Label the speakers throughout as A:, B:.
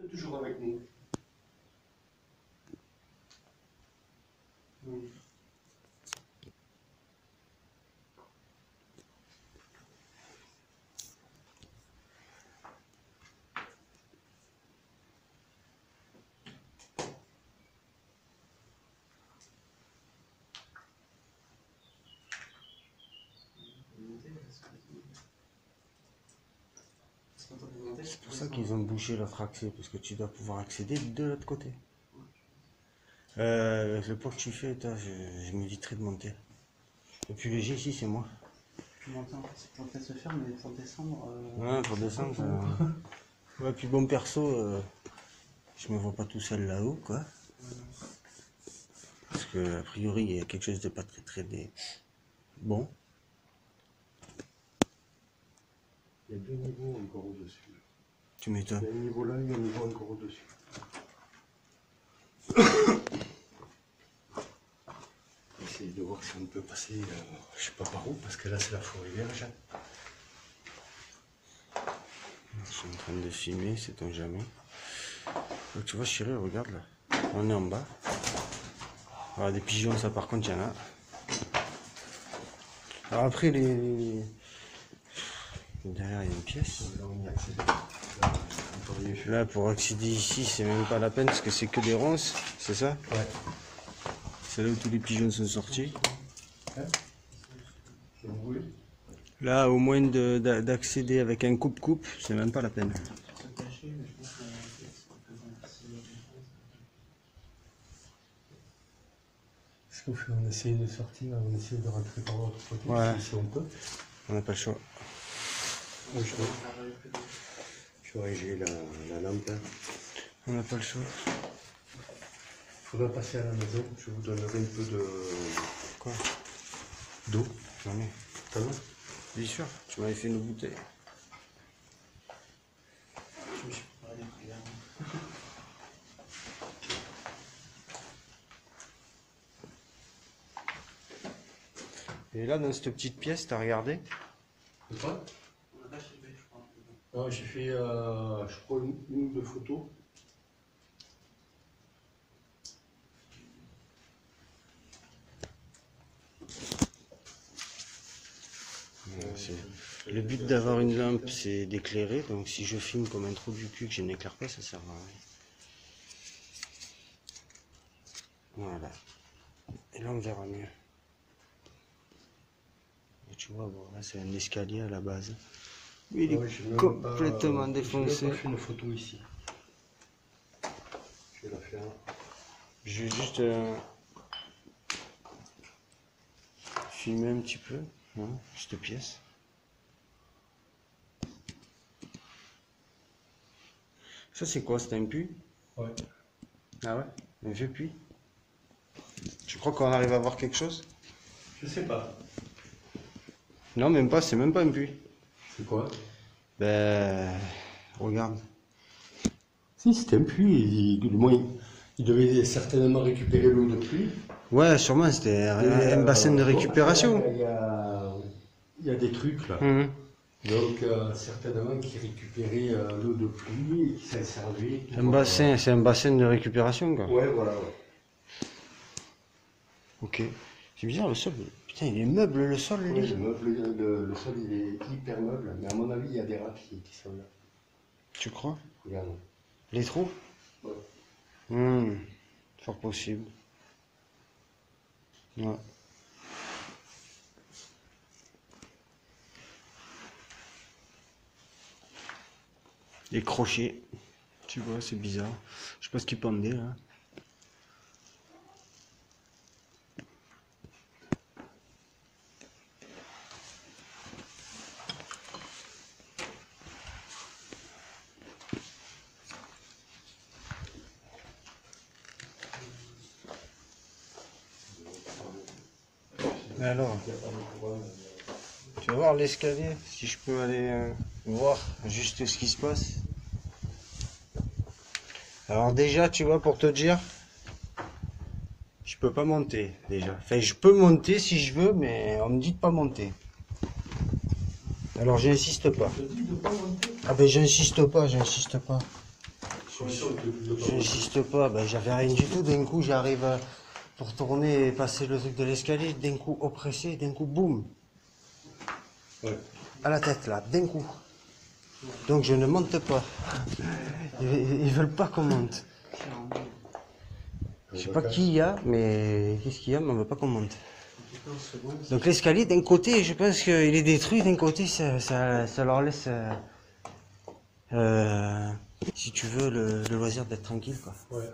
A: toujours avec nous.
B: C'est pour ça qu'ils ont bougé l'autre accès, parce que tu dois pouvoir accéder de l'autre côté. Le poids que tu fais, toi, je m'éviterai de monter. Le plus léger ici, c'est moi.
C: Monter, c'est pour peut-être se faire, mais pour descendre.
B: Ouais, pour descendre, ça... Ouais, puis bon, perso, je me vois pas tout seul là-haut, quoi. Parce que, a priori, il y a quelque chose de pas très bon.
A: Il y a deux niveaux encore au-dessus.
B: Tu m'étonnes.
A: Il y a un niveau là, il y a un niveau encore au-dessus. Essayer de voir si on peut passer, je sais pas par où, parce que là c'est la forêt vierge.
B: Je suis en train de filmer, sait-on jamais. Donc, tu vois, chérie, regarde là. On est en bas. Alors, des pigeons, ça par contre, il y en a. Alors après, derrière, il y a une pièce.
A: Là on y accède.
B: Là, pour accéder ici, c'est même pas la peine, parce que c'est que des ronces, c'est ça?
A: Ouais.
B: C'est là où tous les pigeons sont sortis.
A: Hein? Si vous voulez.
B: Là, au moins d'accéder avec un coupe-coupe, c'est même pas la peine.
A: Ce qu'on fait, on essaye de sortir, on essaye de rentrer par l'autre côté,
B: Ouais.
A: si on peut.
B: On n'a pas le choix.
A: Oui, je vais régler la lampe.
B: On n'a pas le choix.
A: Il faudra passer à la maison, je vous donnerai un peu de...
B: Quoi?
A: D'eau.
B: J'en ai.
A: T'as vu?
B: Bien sûr, tu m'avais fait une bouteille.
C: Je me suis préparé des prières.
B: Et là, dans cette petite pièce, t'as regardé?
A: C'est quoi?
C: On n'a pas filmé, je crois.
A: Non, j'ai fait, je crois, une ou deux photos.
B: Le but d'avoir une lampe, c'est d'éclairer. Donc si je filme comme un trou du cul que je n'éclaire pas, ça sert à rien. Voilà. Et là, on verra mieux. Et tu vois, bon, là, c'est un escalier à la base. Mais il est
A: Ouais, j'ai même
B: complètement
A: pas,
B: défoncé.
A: Je n'ai pas fait une photo ici. Je vais la faire.
B: Je vais juste filmer un petit peu, hein, cette pièce. Ça, c'est quoi? C'est un puits?
A: Ouais.
B: Ah ouais? Un vieux puits? Tu crois qu'on arrive à voir quelque chose?
A: Je sais pas.
B: Non, même pas, c'est même pas un puits.
A: C'est quoi?
B: Ben, regarde.
A: Si, c'était un puits. Du moins, il devait certainement récupérer l'eau de pluie.
B: Ouais, sûrement, c'était un bassin de récupération.
A: Il y a des trucs là.
B: Mhm.
A: Donc, certainement qui récupérait l'eau de pluie et qui s'en servait.
B: Un bassin, c'est un bassin de récupération, quoi.
A: Ouais, voilà. Ouais.
B: Ok. C'est bizarre, le sol. Putain, il est meuble, le sol,
A: Ouais,
B: lui.
A: le sol, il est hyper meuble. Mais à mon avis, il y a des rats qui sont là.
B: Tu crois?
A: Regarde.
B: Les trous?
A: Ouais.
B: Fort possible. Ouais. Les crochets. Tu vois, c'est bizarre. Je sais pas ce qui pendait, là. Alors, tu vas voir l'escalier, si je peux aller voir juste ce qui se passe. Alors déjà, tu vois, pour te dire, je peux pas monter déjà. Enfin, je peux monter si je veux, mais on me dit de pas monter. Alors j'insiste pas. Ah ben j'insiste pas, j'insiste pas. J'insiste pas, ben, j'avais rien du tout. D'un coup, j'arrive pour tourner et passer le truc de l'escalier. D'un coup, oppressé, d'un coup, boum.
A: Ouais.
B: À la tête, là, d'un coup. Donc, je ne monte pas. Ils veulent pas qu'on monte. Je sais pas qui il y a, mais qu'est-ce qu'il y a, mais on veut pas qu'on monte. Donc, l'escalier, d'un côté, je pense qu'il est détruit. D'un côté, ça leur laisse, si tu veux, le loisir d'être tranquille, quoi.
A: Ouais,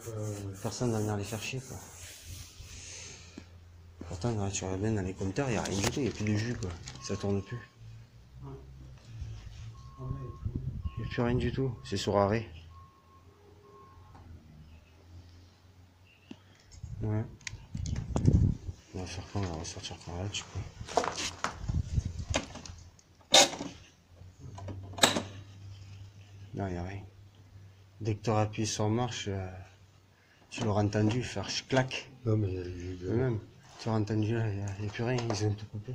B: Personne va venir les faire chier, quoi. Pourtant, quand tu reviens dans les compteurs, il n'y a rien du tout, il n'y a plus de jus, quoi. Ça tourne plus. Il n'y a plus rien du tout, c'est sur arrêt. Ouais. On va faire quoi? On va ressortir par là, tu peux. Non, il n'y a rien. Dès que tu auras appuyé sur marche, tu l'auras entendu faire clac.
A: non, mais il y a eu de...
B: Même, tu auras entendu là, il n'y a plus rien, ils ont tout coupé.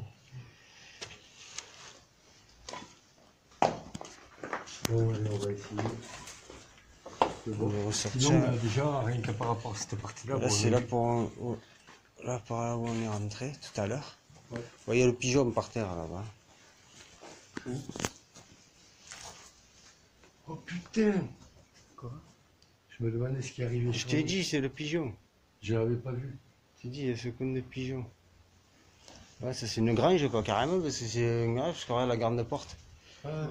A: Bon, allez, on va essayer.
B: On va ressortir.
A: Sinon, déjà, rien que par rapport à cette partie-là...
B: Là,
A: bon,
B: c'est là pour là par là où on est rentré tout à l'heure.
A: Ouais.
B: Vous voyez le pigeon par terre là-bas.
A: Oh putain! Quoi? Je me demandais ce qui arrivait.
B: Je t'ai dit, c'est le pigeon.
A: Je l'avais pas vu.
B: Je t'ai dit, il y a ce con de pigeon. Ouais, ça c'est une grange quoi, carrément, parce que c'est une grange, parce qu'on regarde la grande porte.
A: Ah,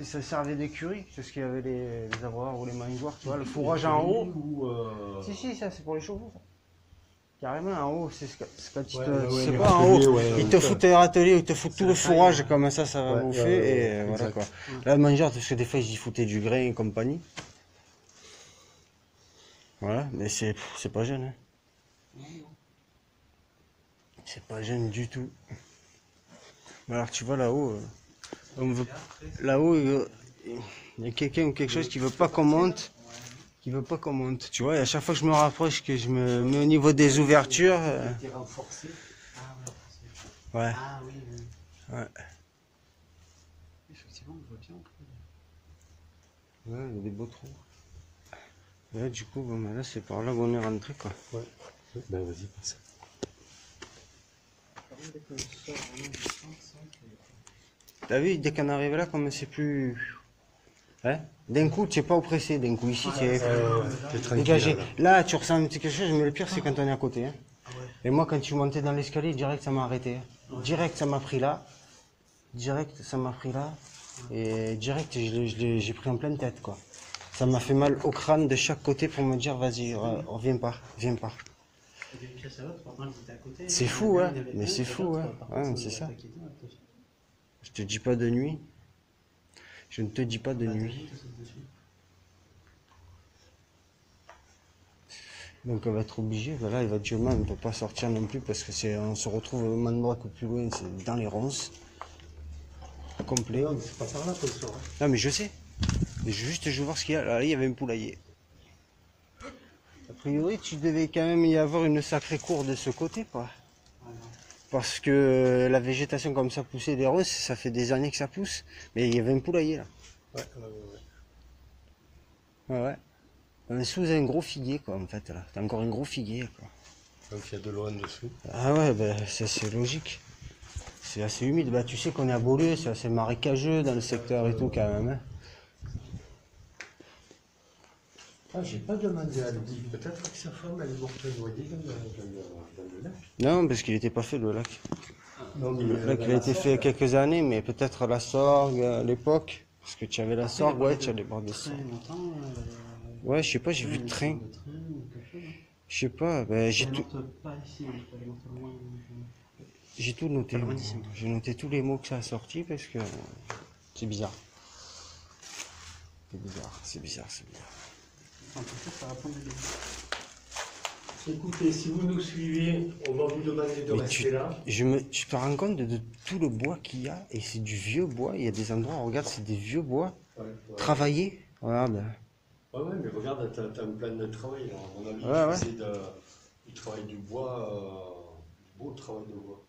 B: Ça servait d'écurie, parce qu'il y avait les avoirs ou les mangeoires, tu vois, le fourrage en haut.
A: Ou,
B: Si, ça c'est pour les chevaux, ça. Carrément, en haut, c'est quand tu
A: Ouais,
B: te.
A: ouais,
B: Tu sais
A: les
B: pas, en haut,
A: râteliers, ouais,
B: ils te
A: ouais.
B: foutent un râtelier, ils te foutent tout le fourrage, comme ça va
A: Ouais,
B: bouffer,
A: ouais,
B: et voilà
A: exact.
B: quoi. Là, le mangeur, parce que des fois, ils y foutaient du grain et compagnie. Voilà, mais c'est pas jeune, hein. C'est pas jeune du tout. Mais alors, tu vois là-haut, là-haut, il y a quelqu'un ou quelque chose qui veut pas qu'on monte. Qui veut pas qu'on monte, tu vois, et à chaque fois que je me rapproche, que je me mets au niveau des ouvertures,
C: T'es renforcé. Ah
B: ouais,
C: Ah oui, oui.
B: ouais,
C: Effectivement, on voit bien.
B: ouais, il y a des beaux trous. Ouais, du coup, bon, ben là, c'est par là qu'on est rentré, quoi.
A: Ouais. Ben vas-y, passe.
C: Par contre, dès qu'on sort vraiment du centre,
B: T'as vu, dès qu'on arrive là, comme c'est plus... Hein? D'un coup, tu n'es pas oppressé, d'un coup, ici, tu es
A: T'es tranquille.
B: dégagé.
A: Là.
B: Là, tu ressens quelque chose, mais le pire, c'est quand on est à côté. Hein.
C: Ah ouais.
B: Et moi, quand tu montais dans l'escalier, direct, ça m'a arrêté. Direct, ça m'a pris là. Direct, ça m'a pris là. Et direct, j'ai pris en pleine tête, quoi. Ça m'a fait mal au crâne de chaque côté pour me dire, vas-y, reviens pas, viens pas.
C: Et d'une pièce à l'autre, pourtant, ils étaient à côté.
B: C'est fou, hein. Mais c'est fou, ouais. Ouais, c'est ça. Je te dis pas de nuit. Je ne te dis pas de nuit. Donc on va être obligé, voilà, éventuellement on ne peut pas sortir non plus parce que on se retrouve au même endroit que plus loin, c'est dans les ronces. Complet.
A: Non, mais c'est pas par là qu'on sort. Hein.
B: Non mais je sais. Mais juste je veux voir ce qu'il y a. Là il y avait un poulailler. A priori tu devais quand même y avoir une sacrée cour de ce côté quoi. Parce que la végétation comme ça poussait des ronces, ça fait des années que ça pousse. Mais il y avait un poulailler là.
A: Ouais.
B: Ouais ouais. On est sous un gros figuier quoi en fait là. T'as encore un gros figuier quoi.
A: Donc il y a de l'eau en dessous.
B: Ah ouais ben c'est logique. C'est assez humide. Bah tu sais qu'on est à Beaulieu, c'est assez marécageux dans le secteur et tout quand même. Hein.
A: Ah, j'ai pas demandé à Lydie. Peut-être que sa femme elle est morte noyée dans le lac.
B: Non parce qu'il n'était pas fait le lac.
A: Non, mais
B: Le lac il a été fait il y a quelques années mais peut-être la Sorgue à l'époque. Parce que tu avais la Sorgue, ouais tu as les bords de Sorgue. Ouais je sais pas, j'ai vu le train. Je sais pas, ben j'ai tout. J'ai tout noté. J'ai noté tous les mots que ça a sorti parce que c'est bizarre. C'est bizarre, c'est bizarre, c'est bizarre.
A: Écoutez, si vous nous suivez, on va vous demander de rester là.
B: Tu te rends compte de tout le bois qu'il y a et c'est du vieux bois. Il y a des endroits, regarde, c'est des vieux bois.
A: Ouais.
B: Travaillés. Regarde.
A: Ouais, mais regarde, t'as un plan de travail là. On a vu
B: Ouais.
A: c'est du travail du bois, du beau travail de bois.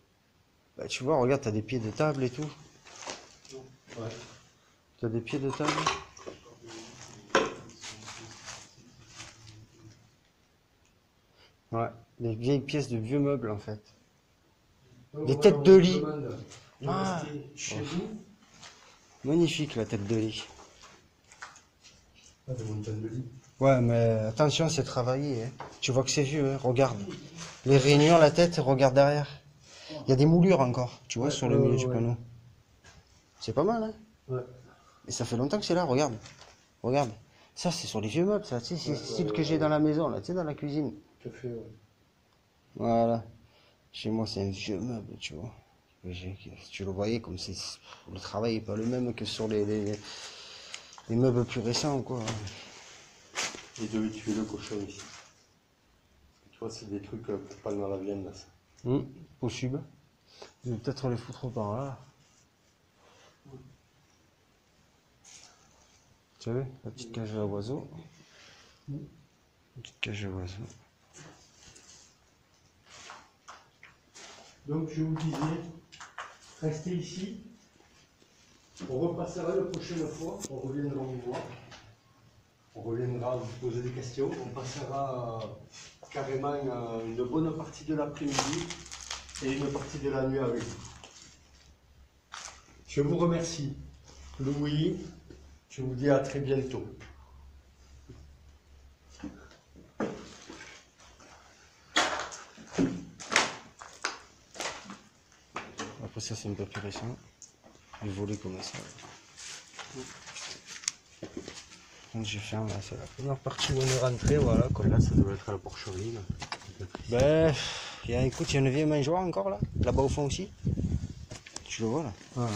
B: Bah, tu vois, regarde, t'as des pieds de table et tout.
A: Ouais.
B: T'as des pieds de table. Ouais, des vieilles pièces de vieux meubles en fait.
A: Donc,
B: Des
A: voilà,
B: têtes
A: on
B: de
A: vous
B: lit.
A: demande de
B: Ah.
A: rester chez vous.
B: Magnifique la tête de lit.
A: Pas de montagne de lit.
B: Ouais, mais attention, c'est travaillé. Hein. Tu vois que c'est vieux, hein. Regarde. Les réunions, la tête, regarde derrière. Il y a des moulures encore, tu vois,
A: Ouais,
B: sur le milieu du
A: ouais.
B: panneau. C'est pas mal, hein.
A: Ouais.
B: Et ça fait longtemps que c'est là, regarde. Regarde. Ça, c'est sur les vieux meubles, ça. Tu sais, c'est le style que j'ai dans la maison, là, tu sais, dans la cuisine.
A: Tout à fait, ouais.
B: Voilà. Chez moi, c'est un vieux meuble, tu vois. Tu le voyais comme c'est. Le travail n'est pas le même que sur les meubles plus récents, quoi.
A: Ils devaient tuer le cochon ici. Tu vois, c'est des trucs pour pas dans la viande, là. Ça.
B: Possible. Je vais peut-être les foutre par là. Tu as vu, la petite cage à oiseaux. Une petite cage à oiseaux.
A: Donc, je vous disais, restez ici. On repassera la prochaine fois. On reviendra vous voir. On reviendra vous poser des questions. On passera carrément une bonne partie de l'après-midi et une partie de la nuit avec vous. Je vous remercie. Louis, je vous dis à très bientôt.
B: Après ça, c'est un peu plus récent. Le volet comme ça. Donc je ferme là, c'est la première partie où on est rentré, voilà. Comme
A: Là, ça doit être à la porcherie. Là.
B: ben, écoute, il y a une vieille mangeoire encore là, là-bas au fond aussi. Tu le vois là.
A: Ouais.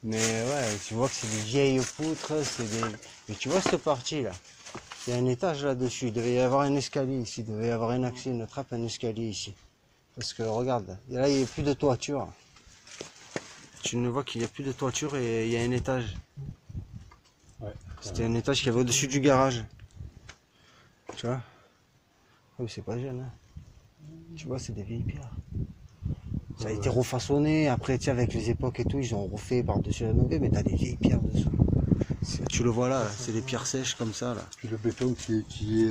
B: Mais ouais, tu vois que c'est des vieilles poutres, c'est des. Mais tu vois cette partie là. Il y a un étage là-dessus, il devait y avoir un escalier ici, il devait y avoir un accès, une trappe, un escalier ici. Parce que regarde, là il n'y a plus de toiture. Tu ne vois qu'il n'y a plus de toiture et il y a un étage.
A: Ouais.
B: C'était un étage qui avait au-dessus du garage. Tu vois? Oh, c'est pas jeune, hein. Tu vois, c'est des vieilles pierres. Ça a été refaçonné, après, tu sais, avec les époques et tout, ils ont refait par-dessus la nouvelle, mais t'as des vieilles pierres dessous. Tu le vois là, c'est des pierres sèches comme ça, là.
A: Puis le béton qui est tu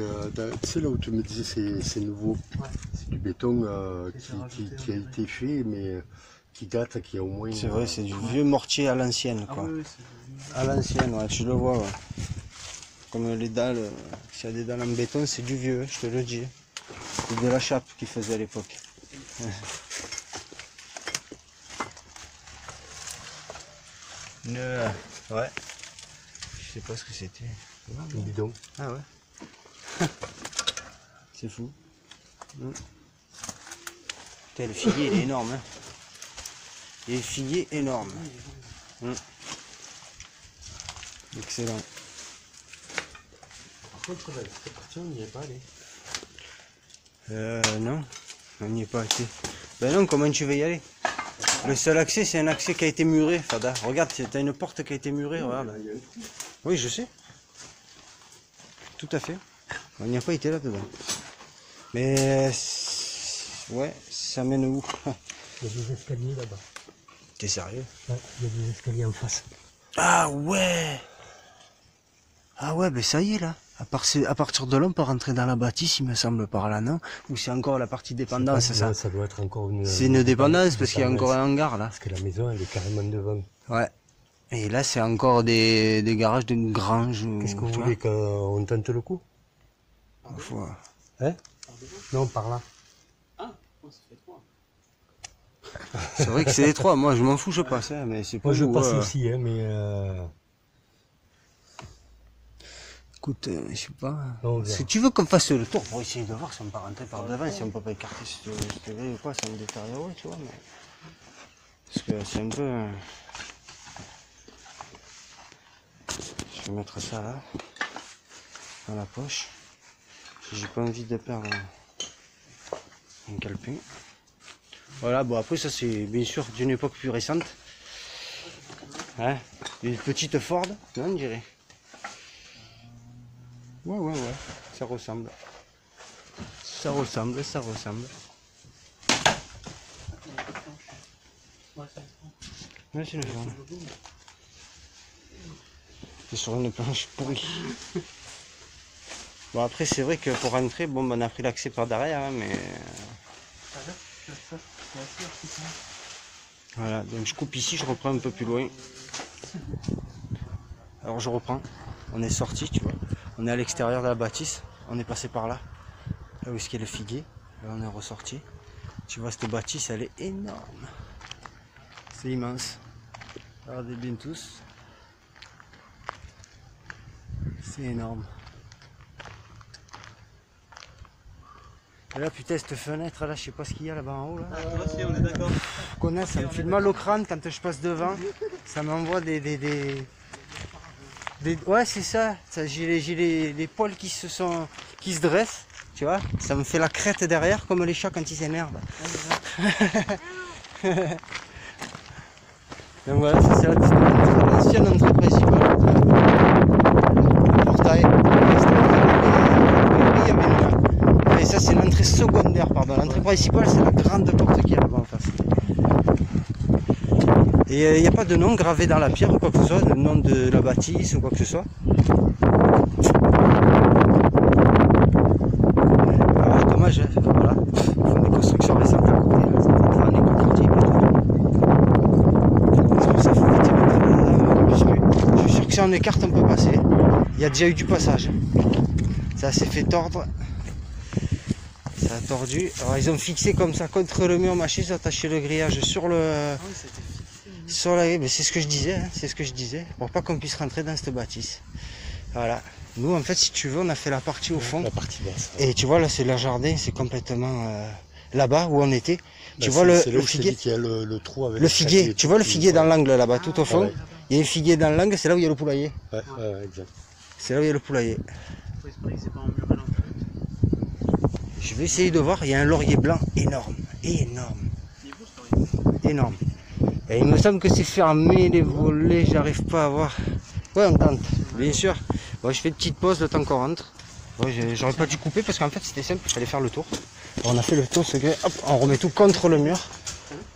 A: sais là où tu me disais c'est nouveau,
C: Ouais.
A: c'est du béton qui a
C: ouais.
A: été fait mais qui date, qui a au moins...
B: C'est vrai, c'est du vieux mortier à l'ancienne,
C: Ah
B: quoi.
C: oui, c'est
B: À l'ancienne, ouais, tu le vois, ouais. Comme les dalles, s'il y a des dalles en béton, c'est du vieux, je te le dis. C'est de la chape qu'ils faisaient à l'époque. Ouais. Je sais pas ce que c'était.
A: Un bidon.
B: Ah ouais. C'est fou. Putain, le figuier il est énorme. Hein. Il y a le figuier énorme. Excellent.
A: Par contre là, cette partie on n'y est pas allé.
B: Non, on n'y est pas allé. Ben non, comment tu veux y aller? Le seul accès, c'est un accès qui a été muré, Fada. Regarde, t'as une porte qui a été murée, regarde.
A: Il y a un trou.
B: Oui, je sais. Tout à fait. On n'y a pas été là-dedans. Mais... ouais, ça mène où?
A: Il y a des escaliers là-bas.
B: T'es sérieux?
A: Ouais, il y a des escaliers en face.
B: Ah ouais! Ah ouais, ben ça y est là. À partir de là, on peut rentrer dans la bâtisse, il me semble, par là, non? Ou c'est encore la partie dépendance, c'est ça?
A: Non, ça doit être encore une...
B: C'est une dépendance parce qu'il y a encore un hangar là.
A: Parce que la maison elle est carrément devant.
B: Ouais. Et là, c'est encore des garages d'une grange.
A: Qu'est-ce que vous
B: tu vois.
A: voulez qu'on tente le coup?
B: Faut-
A: Hein? Non, par là.
C: Ah, oh, ça fait 3.
B: C'est vrai que c'est étroit, moi je m'en fous, je passe, hein, mais c'est pas
A: Moi je
B: vous,
A: passe aussi, hein, mais...
B: Écoute, je sais pas.
A: On verra.
B: Si tu veux qu'on fasse le tour pour essayer de voir si on peut rentrer par devant, si on peut pas écarter cette grille ou quoi, sans me détériorer, tu vois. Mais... parce que c'est un peu. Je vais mettre ça là, dans la poche. J'ai pas envie de perdre un calepin. Voilà, bon après ça c'est bien sûr d'une époque plus récente. Hein, une petite Ford, non, on dirait. Ouais, ça ressemble. Ça ressemble.
C: Ouais, c'est
B: Ouais, c'est le genre. C'est sur une planche pourrie. Bon après c'est vrai que pour rentrer, bon on a pris l'accès par derrière, hein, mais voilà, donc je coupe ici, je reprends un peu plus loin. Alors je reprends, on est sorti, tu vois, on est à l'extérieur de la bâtisse, on est passé par là, là où est-ce qu'il y a le figuier, là on est ressorti. Tu vois cette bâtisse, elle est énorme, c'est immense. Regardez bien tous, c'est énorme. Et là putain cette fenêtre là, je sais pas ce qu'il y a là-bas en haut là.
C: Moi aussi, on est d'accord.
B: Connais, ça me fait mal au crâne quand je passe devant, ça m'envoie des... Ouais c'est ça, j'ai les poils qui se dressent, tu vois, ça me fait la crête derrière comme les chats quand ils s'énervent. Donc voilà, ça c'est l'ancienne entrée principale. Le portail. Il y avait une... Et ça c'est l'entrée secondaire, pardon. L'entrée principale c'est la grande porte qui est là-bas en face. Et il n'y a pas de nom gravé dans la pierre ou quoi que ce soit, le nom de la bâtisse ou quoi que ce soit. Alors, dommage, hein, voilà. Ils font des constructions récentes à côté, là. C'est un éco-quartier. C'est pour ça qu'il faut rentrer là. Je suis sûr que si on écarte, on peut passer. Il y a déjà eu du passage. Ça s'est fait tordre. Ça a tordu. Alors ils ont fixé comme ça contre le mur, machin, ils ont attaché le grillage sur le... Sur la... Mais c'est ce que je disais, hein, c'est ce que je disais, pour pas qu'on puisse rentrer dans cette bâtisse. Voilà. Nous en fait si tu veux on a fait la partie au fond.
A: La partie basse.
B: Et tu vois là c'est le jardin, c'est complètement là-bas où on était.
A: Bah,
B: tu vois
A: c'est
B: le
A: là où je t'ai
B: figuier.
A: dit qu'il y a le trou avec
B: Le figuier, tu vois le figuier dans l'angle là-bas, tout au fond.
A: Ouais.
B: Il y a un figuier dans l'angle, c'est là où il y a le poulailler.
A: Ouais, exact.
B: C'est là où il y a le poulailler.
C: Faut espérer que c'est pas en mur à l'entrée.
B: Je vais essayer de voir, il y a un laurier blanc énorme, énorme, énorme. Et il me semble que c'est fermé les volets, j'arrive pas à voir. Ouais on tente, bien sûr. Bon, je fais une petite pause le temps qu'on rentre. Ouais, j'aurais pas dû couper parce qu'en fait c'était simple, il fallait faire le tour. On a fait le tour, hop, on remet tout contre le mur.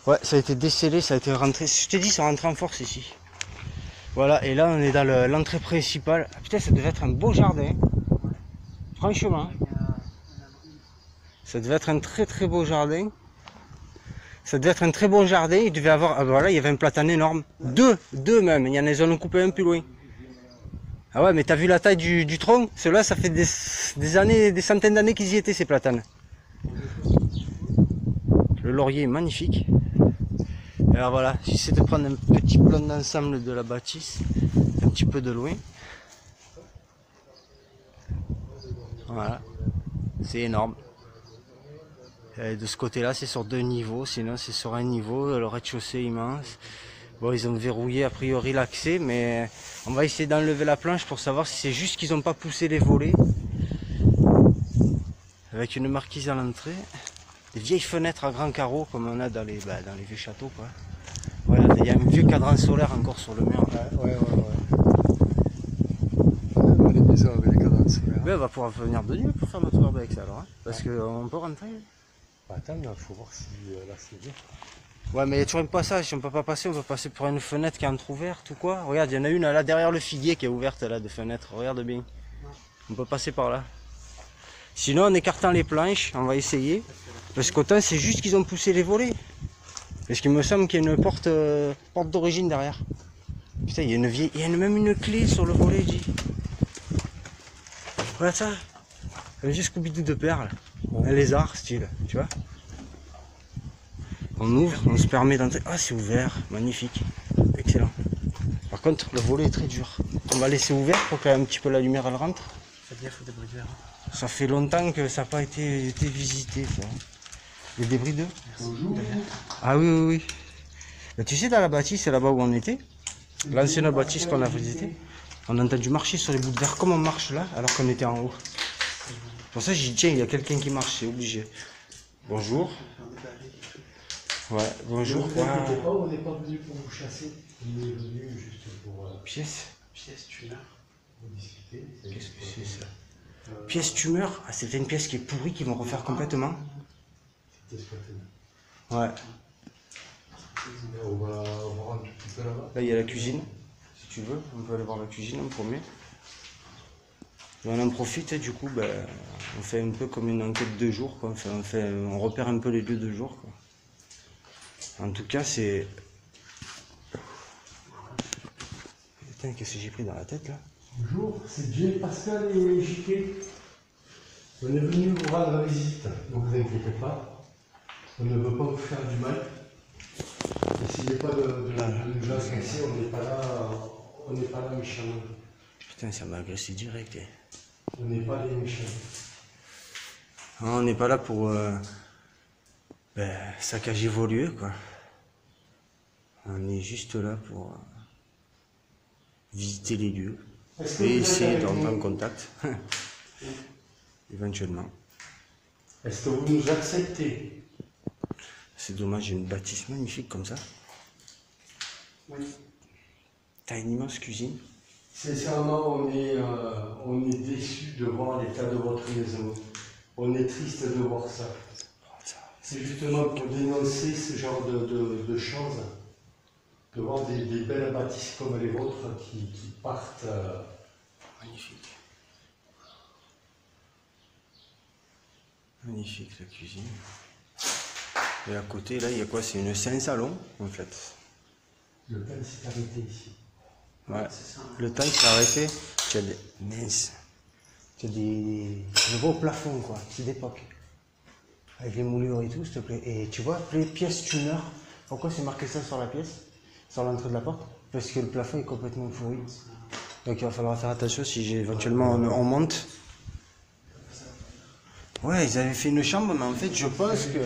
B: Ouais, ça a été décellé, ça a été rentré. Je t'ai dit, ça rentre en force ici. Voilà, et là on est dans l'entrée principale. Ah, putain, ça devait être un beau jardin. Franchement. Ça devait être un très très beau jardin. Ça devait être un très bon jardin. Il devait avoir. Ah, voilà, il y avait un platane énorme. Deux même. Il y en a ils en ont coupé un plus loin. Ah ouais, mais t'as vu la taille du tronc? Ceux-là, ça fait des années, des centaines d'années qu'ils y étaient, ces platanes. Le laurier est magnifique. Alors voilà, j'essaie de prendre un petit plan d'ensemble de la bâtisse, un petit peu de loin. Voilà, c'est énorme. Et de ce côté-là, c'est sur 2 niveaux, sinon c'est sur un niveau, le rez-de-chaussée immense. Bon, ils ont verrouillé a priori l'accès, mais on va essayer d'enlever la planche pour savoir si c'est juste qu'ils n'ont pas poussé les volets. Avec une marquise à l'entrée. Des vieilles fenêtres à grands carreaux comme on a dans les vieux châteaux, quoi. Voilà, il y a un vieux cadran solaire encore sur le mur.
A: Ouais. On est bizarre avec les cadrans solaires.
B: Mais on va pouvoir venir de nuit pour faire notre tour avec ça alors, hein, parce qu'on peut rentrer.
A: Attends, il faut voir si là c'est bien.
B: Ouais, mais il y a toujours un passage, si on peut pas passer, on peut passer par une fenêtre qui est entrouverte ou quoi. Regarde, il y en a une là derrière le figuier qui est ouverte là de fenêtre, regarde bien. On peut passer par là. Sinon en écartant les planches, on va essayer. Parce qu'autant c'est juste qu'ils ont poussé les volets. Parce qu'il me semble qu'il y a une porte d'origine derrière. Putain, il y a une vieille. Il y a même une clé sur le volet, je dis. Voilà ça. Un vieux Scooby-Doo de perles. Un lézard style, tu vois. On ouvre, on se permet d'entrer. Ah, c'est ouvert, magnifique. Excellent. Par contre, le volet est très dur. On va laisser ouvert pour qu'un petit peu la lumière elle rentre.
C: Faites gaffe aux débris de verre.
B: Ça fait longtemps que ça n'a pas été visité, ça. Les débris d'eux. Ah oui. Mais tu sais, dans la bâtisse, c'est là-bas où on était. L'ancienne bâtisse qu'on a visitée. On a entendu marcher sur les bouts de verre comme on marche là, alors qu'on était en haut. Pour ça, j'ai dit, tiens, il y a quelqu'un qui marche, c'est obligé. Bonjour. Ouais, bonjour.
A: On n'est pas venu pour vous chasser. On est venu juste pour
B: Pièce.
C: Tumeur.
A: discuter.
B: Qu'est-ce que c'est ça? Pièce tumeur. Ah, c'était une pièce qui est pourrie, qu'ils vont refaire complètement.
A: C'était exploité.
B: Ouais.
A: On va voir un tout petit peu là-bas.
B: Là, il y a la cuisine. Si tu veux, on peut aller voir la cuisine en premier. On en profite et du coup, ben, on fait un peu comme une enquête de jour, quoi. On repère un peu les lieux de jour, quoi. En tout cas, c'est... Putain, qu'est-ce que j'ai pris dans la tête, là?
A: Bonjour, c'est Jay, Pascal et JK. On est venu vous rendre visite, ne vous inquiétez pas. On ne veut pas vous faire du mal. N'essayez pas de nous agresser, on n'est pas là méchamment.
B: Putain, ça m'a agressé direct.
A: On n'est pas des méchants.
B: On n'est pas là pour saccager vos lieux, quoi. On est juste là pour visiter les lieux et essayer de rentrer en contact, éventuellement.
A: Est-ce que vous nous acceptez?
B: C'est dommage, j'ai une bâtisse magnifique comme ça.
C: Oui.
B: T'as une immense cuisine.
A: Sincèrement, on est déçus de voir l'état de votre maison. On est triste de voir ça. C'est justement pour dénoncer ce genre de choses, de voir des belles bâtisses comme les vôtres qui partent.
B: Magnifique. Magnifique la cuisine. Et à côté, là, il y a quoi? C'est un salon, en fait.
A: Le temps s'est arrêté ici.
B: Ouais.
C: C'est ça.
B: Le temps s'est arrêté. Tu as des... Mince. Tu as des gros plafonds, quoi. C'est d'époque. Avec les moulures et tout, s'il te plaît. Et tu vois, les pièces tuner. Pourquoi c'est marqué ça sur la pièce? Sur l'entrée de la porte? Parce que le plafond est complètement pourri. Donc il va falloir faire attention si éventuellement on monte. Ouais, ils avaient fait une chambre, mais en fait, je pense que...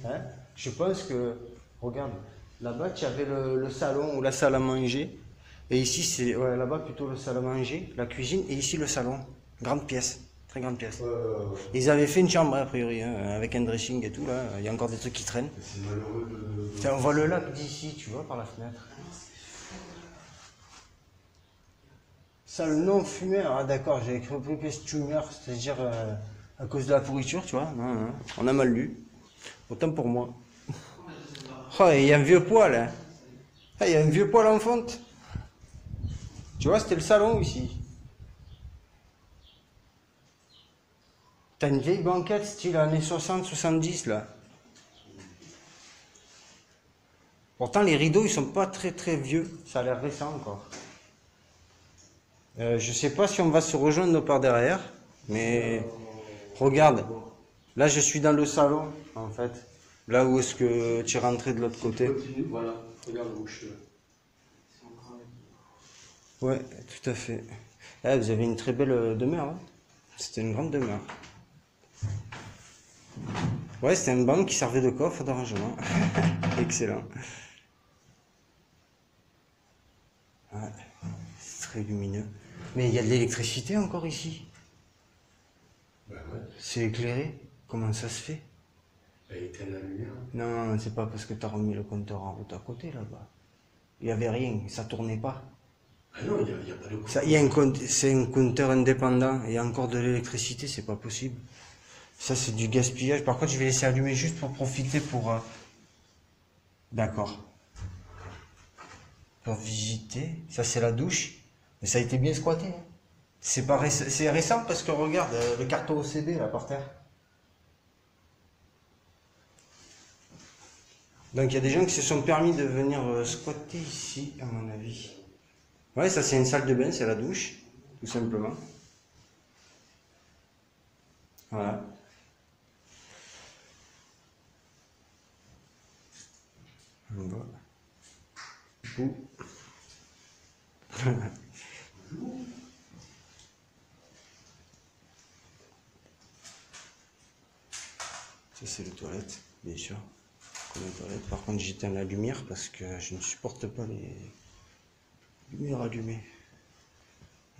B: Hein? Je pense que... Regarde, là-bas, tu avais le salon ou la salle à manger. Et ici, c'est... Ouais, là-bas, plutôt le salle à manger, la cuisine, et ici, le salon. Grande pièce. Très grande pièce. Ils avaient fait une chambre, a priori, hein, avec un dressing et tout, là. Il y a encore des trucs qui traînent.
A: C'est malheureux de...
B: Tiens, on voit le lac d'ici, tu vois, par la fenêtre. Salle non fumée, ah d'accord, j'ai écrit plus pièce tuner, c'est-à-dire à cause de la pourriture, tu vois. Non, non, on a mal lu. Autant pour moi. Oh, il y a un vieux poêle, hein. Ah, il y a un vieux poêle en fonte. Tu vois, c'était le salon ici. T'as une vieille banquette style années 60-70 là. Pourtant les rideaux ils sont pas très très vieux, ça a l'air récent encore. Je sais pas si on va se rejoindre par derrière, mais regarde, là je suis dans le salon en fait, là où est-ce que tu es rentré de l'autre côté.
A: Continue, voilà, regarde où je suis.
B: Ouais, tout à fait. Ah, vous avez une très belle demeure, hein. C'était une grande demeure. Ouais, c'était un banc qui servait de coffre d'arrangement. Excellent. Ouais, c'est très lumineux. Mais il y a de l'électricité encore ici.
A: Ben ouais,
B: C'est éclairé. Comment ça se fait?
A: elle éteint la lumière.
B: Non, c'est pas parce que tu as remis le compteur en route à côté là-bas. Il n'y avait rien, ça tournait pas.
A: Ah non, il n'y a pas de quoi.
B: C'est un compteur indépendant. Il y a encore de l'électricité, c'est pas possible. Ça, c'est du gaspillage. Par contre, je vais laisser allumer juste pour profiter pour... D'accord. Pour visiter. Ça, c'est la douche. Mais ça a été bien squatté. Hein. C'est récent parce que regarde le carton OCB là par terre. Donc, il y a des gens qui se sont permis de venir squatter ici, à mon avis. Ouais, ça, c'est une salle de bain, c'est la douche, tout simplement. Voilà. Voilà. Ouh. Ça c'est les toilettes, bien sûr. Comme les toilettes. Par contre j'éteins la lumière parce que je ne supporte pas les lumières allumées.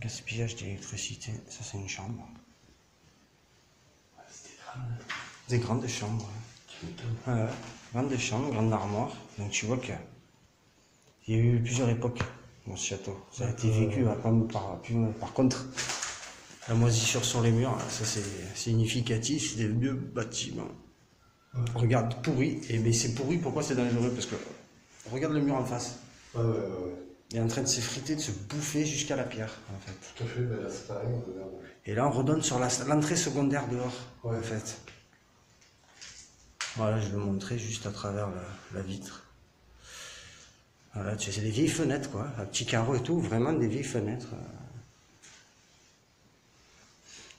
B: Gaspillage d'électricité, ça c'est une chambre. Des grandes chambres. Grande chambre, grande armoire. Donc tu vois qu'il y a eu plusieurs époques dans ce château. Ça a été vécu par contre. La moisissure sur les murs, ça c'est significatif, c'est des vieux bâtiments. Regarde, pourri, et mais c'est pourri, pourquoi c'est dangereux? Parce que regarde le mur en face.
A: Ouais.
B: est en train de s'effriter, de se bouffer jusqu'à la pierre, en fait.
A: Tout à fait, ben là c'est pareil, on regarde.
B: Et là, on redonne sur l'entrée secondaire dehors,
A: Ouais.
B: en fait. Voilà, je vais vous montrer juste à travers la vitre. Voilà, c'est des vieilles fenêtres, quoi. Un petit carreau et tout, vraiment des vieilles fenêtres.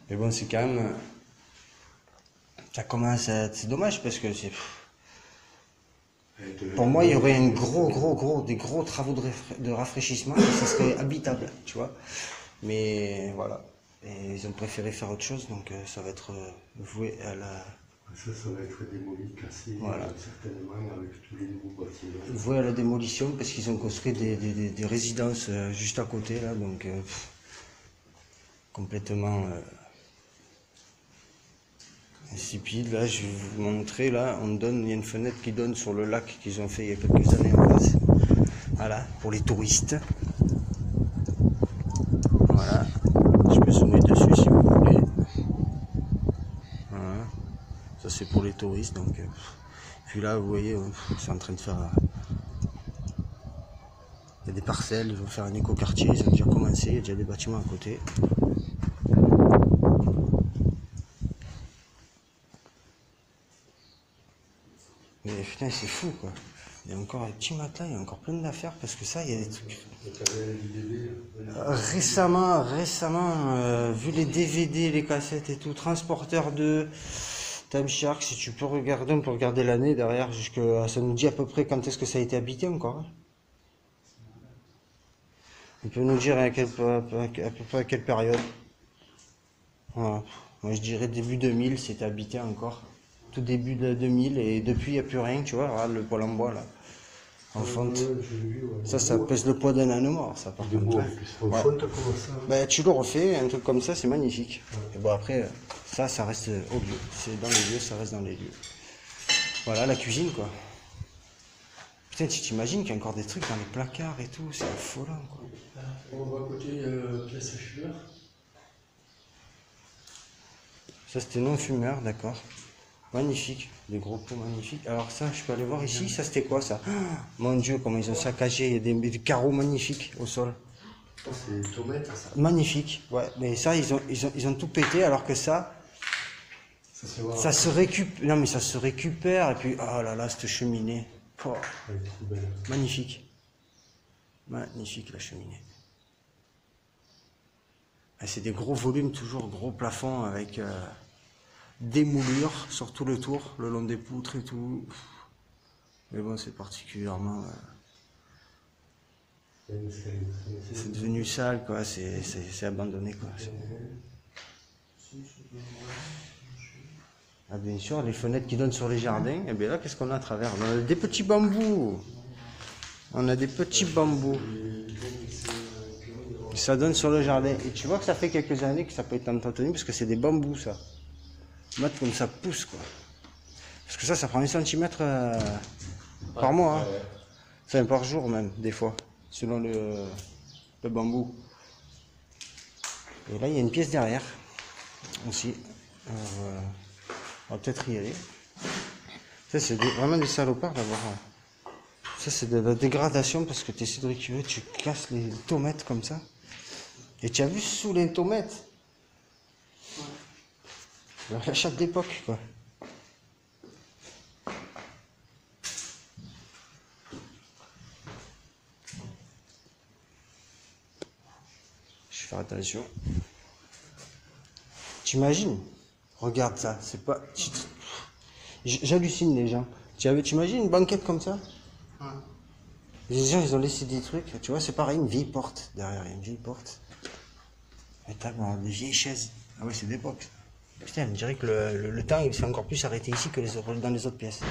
B: Mais bon, c'est quand même... Ça commence à être... C'est dommage parce que c'est... Pour moi, il y aurait des gros travaux de rafraîchissement et ça serait habitable, tu vois. Mais voilà. Et ils ont préféré faire autre chose, donc ça va être voué à la...
A: Ça va être démoli, cassé,
B: Voilà.
A: certainement, avec tous les nouveaux bâtiments.
B: Voué à la démolition parce qu'ils ont construit des résidences juste à côté, là, donc complètement insipide. Là, je vais vous montrer, là, il y a une fenêtre qui donne sur le lac qu'ils ont fait il y a quelques années en face. Voilà, pour les touristes. Voilà, je peux zoomer dessus si vous voulez. Voilà, ça c'est pour les touristes, donc... Puis là, vous voyez, c'est en train de faire... Il y a des parcelles, ils vont faire un écoquartier, ils ont déjà commencé, il y a déjà des bâtiments à côté. Mais putain, c'est fou, quoi. Il y a encore un petit matelas, il y a encore plein d'affaires, parce que ça, il y a des trucs... Récemment, vu les DVD, les cassettes et tout, Transporteur 2, Time Shark, si tu peux regarder, on peut regarder l'année derrière, ça nous dit à peu près quand est-ce que ça a été habité encore. Hein. On peut nous dire à peu près à quelle période. Voilà. Moi je dirais début 2000, c'était habité encore. Tout début de 2000 et depuis il n'y a plus rien, tu vois, regarde le poêle en bois là. En fonte. Ça pèse le poids d'un âne mort, ça par contre.
A: En fonte, comment ça?
B: Bah, tu le refais, un truc comme ça, c'est magnifique. Et bon après, ça reste au lieu. C'est dans les lieux, ça reste dans les lieux. Voilà la cuisine quoi. Putain, tu t'imagines qu'il y a encore des trucs dans les placards et tout, c'est affolant quoi.
A: On va à côté pièce à fumeur.
B: Ça c'était non fumeur, d'accord. Magnifique, des gros pots magnifiques. Alors ça, je peux aller voir ici, ça c'était quoi ça? Oh, mon Dieu, comment ils ont saccagé, il y a des carreaux magnifiques au sol.
A: C'est des tomates, ça.
B: Magnifique, ouais, mais ça ils ont tout pété alors que ça se récupère. Non mais ça se récupère et puis oh là là, cette cheminée. Oh. Magnifique. Magnifique la cheminée. Et c'est des gros volumes, toujours gros plafonds avec des moulures sur tout le tour, le long des poutres et tout. Mais bon, c'est particulièrement... c'est devenu sale, quoi. C'est abandonné, quoi. Ah, bien sûr, les fenêtres qui donnent sur les jardins. Et bien là, qu'est-ce qu'on a à travers? On a des petits bambous. On a des petits bambous. Et ça donne sur le jardin. Et tu vois que ça fait quelques années que ça peut être entretenu parce que c'est des bambous, ça. Mettre comme ça pousse, quoi. Parce que ça prend 1 centimètre par mois. Hein. Enfin, par jour même, des fois, selon le bambou. Et là, il y a une pièce derrière aussi. Alors, on va peut-être y aller. Ça, c'est vraiment des salopards d'avoir. Ça, c'est de la dégradation parce que tu essaies de récupérer, tu casses les tomates comme ça. Et tu as vu sous les tomates la chatte d'époque, quoi. Je vais faire attention. T'imagines? Regarde ça, c'est pas... J'hallucine les gens. T'imagines une banquette comme ça? Ouais. Les gens, ils ont laissé des trucs. Tu vois, c'est pareil, une vieille porte. Derrière, il y a une vieille porte. Et t'as des vieilles chaises. Ah ouais, c'est d'époque. Putain, on dirait que le temps, il s'est encore plus arrêté ici que dans les autres pièces.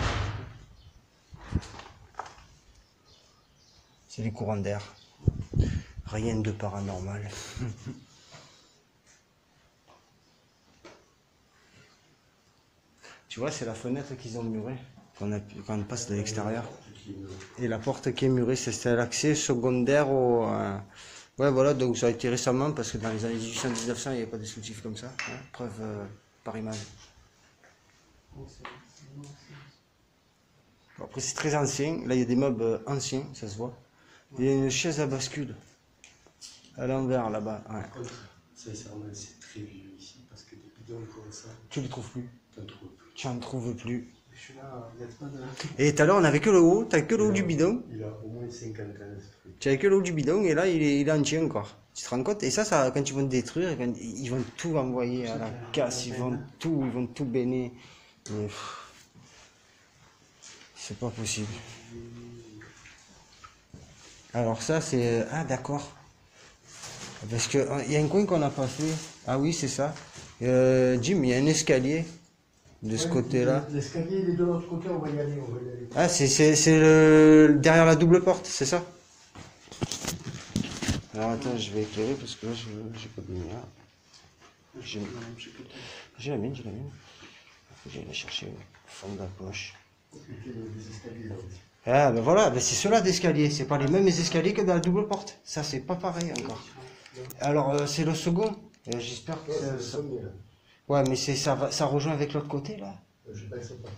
B: C'est les courants d'air. Rien de paranormal. Tu vois, c'est la fenêtre qu'ils ont murée quand on passe de l'extérieur. Et la porte qui est murée, c'est l'accès secondaire au... Ouais, voilà, donc ça a été récemment, parce que dans les années 1800-1900, il n'y avait pas de dispositifs comme ça. Hein, preuve par image. Bon, après, c'est très ancien. Là, il y a des meubles anciens, ça se voit. Il y a une chaise à bascule. À l'envers là-bas. Ouais.
A: Par contre, sincèrement, c'est très vieux ici parce que des bidons comme ça,
B: Tu les trouves plus.
A: t'en trouves plus.
B: Tu en trouves plus.
C: Je suis là, il y a pas de.
B: Et tout à l'heure, on avait que le haut. T'as que le haut du bidon.
A: Il a au moins 50 ans ce truc.
B: Tu avais que le haut du bidon et là, il est entier encore. Tu te rends compte? Et ça, quand ils vont te détruire, ils vont tout envoyer à la casse. Ils vont tout baigner. Mais, c'est pas possible. Alors ça, c'est... Ah, d'accord. Parce que il y a un coin qu'on n'a pas fait. Ah oui, c'est ça. Jim, il y a un escalier de ce côté-là.
A: L'escalier, il est de l'autre côté, on va y aller.
B: Ah, c'est derrière la double porte, c'est ça? Alors attends, je vais éclairer parce que là, j'ai pas de lumière. J'ai la mienne. Faut que j'aille la chercher au fond de la poche. Ah ben voilà, ben c'est ceux-là d'escalier. C'est pas les mêmes escaliers que dans la double porte. Ça, c'est pas pareil encore. Alors, c'est le second. J'espère que ça... Ouais, mais ça rejoint avec l'autre côté, là.
A: Je pense pas.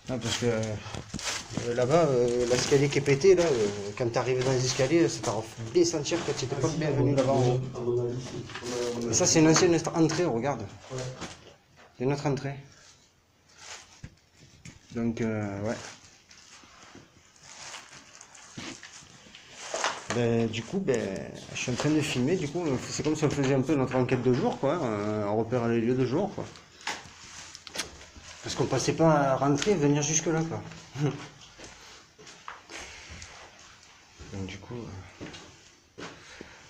B: Ah, parce que là-bas, l'escalier qui est pété, là, quand tu arrives dans les escaliers, ça t'a fait sentir que tu n'étais pas bienvenu là-bas en haut. Et ça, c'est une ancienne entrée, regarde.
A: Ouais.
B: C'est notre entrée. Donc, ouais. Ben, du coup, je suis en train de filmer, du coup, c'est comme si on faisait un peu notre enquête de jour, quoi. On repère les lieux de jour, quoi. Parce qu'on passait pas à rentrer et venir jusque là, quoi. Donc du coup,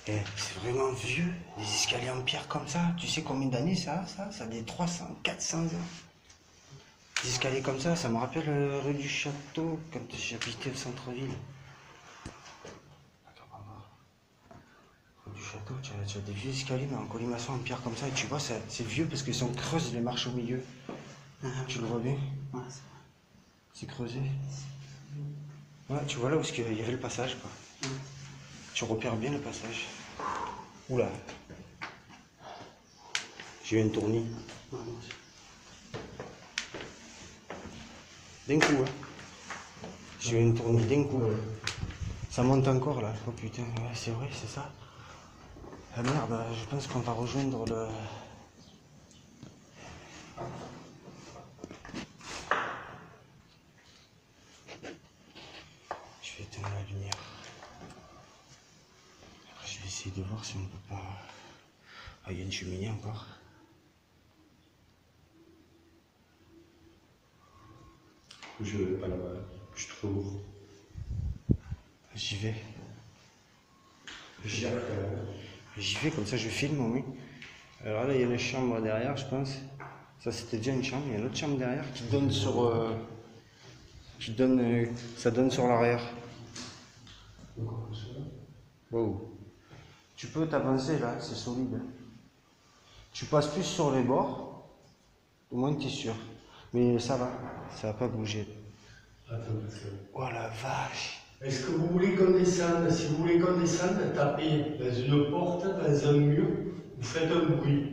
B: c'est vraiment vieux, des escaliers en pierre comme ça. Tu sais combien d'années ça a des 300, 400 ans. Des escaliers comme ça me rappelle rue du Château, quand j'habitais au centre-ville. Rue du Château, tu as des vieux escaliers, mais en colimaçon en pierre comme ça. Et tu vois, c'est vieux parce qu'ils sont creuses les marches au milieu. Tu le vois bien?
C: Ouais,
B: C'est creusé. Ouais, tu vois là où il y avait le passage, quoi. Tu repères bien le passage. Oula. J'ai eu un tournis. D'un coup, hein. J'ai eu un tournis d'un coup. Ça monte encore là. Oh putain, ouais, c'est vrai, c'est ça. Ah merde, je pense qu'on va rejoindre le... Je vais éteindre la lumière. Après, je vais essayer de voir si on peut pas... Ah, il y a une cheminée encore.
A: Je vais pas là-bas. Je suis trop lourd.
B: J'y vais. J'y vais, comme ça je filme, oui. Alors là, il y a une chambre derrière, je pense. Ça, c'était déjà une chambre. Il y a une autre chambre derrière qui donne sur... ça donne sur l'arrière. Wow. Tu peux t'avancer là, c'est solide. Tu passes plus sur les bords, au moins tu es sûr. Mais ça va pas bouger. Oh la vache!
A: Est-ce que vous voulez qu'on descende? Si vous voulez qu'on descende, tapez dans une porte, dans un mur, vous faites un bruit.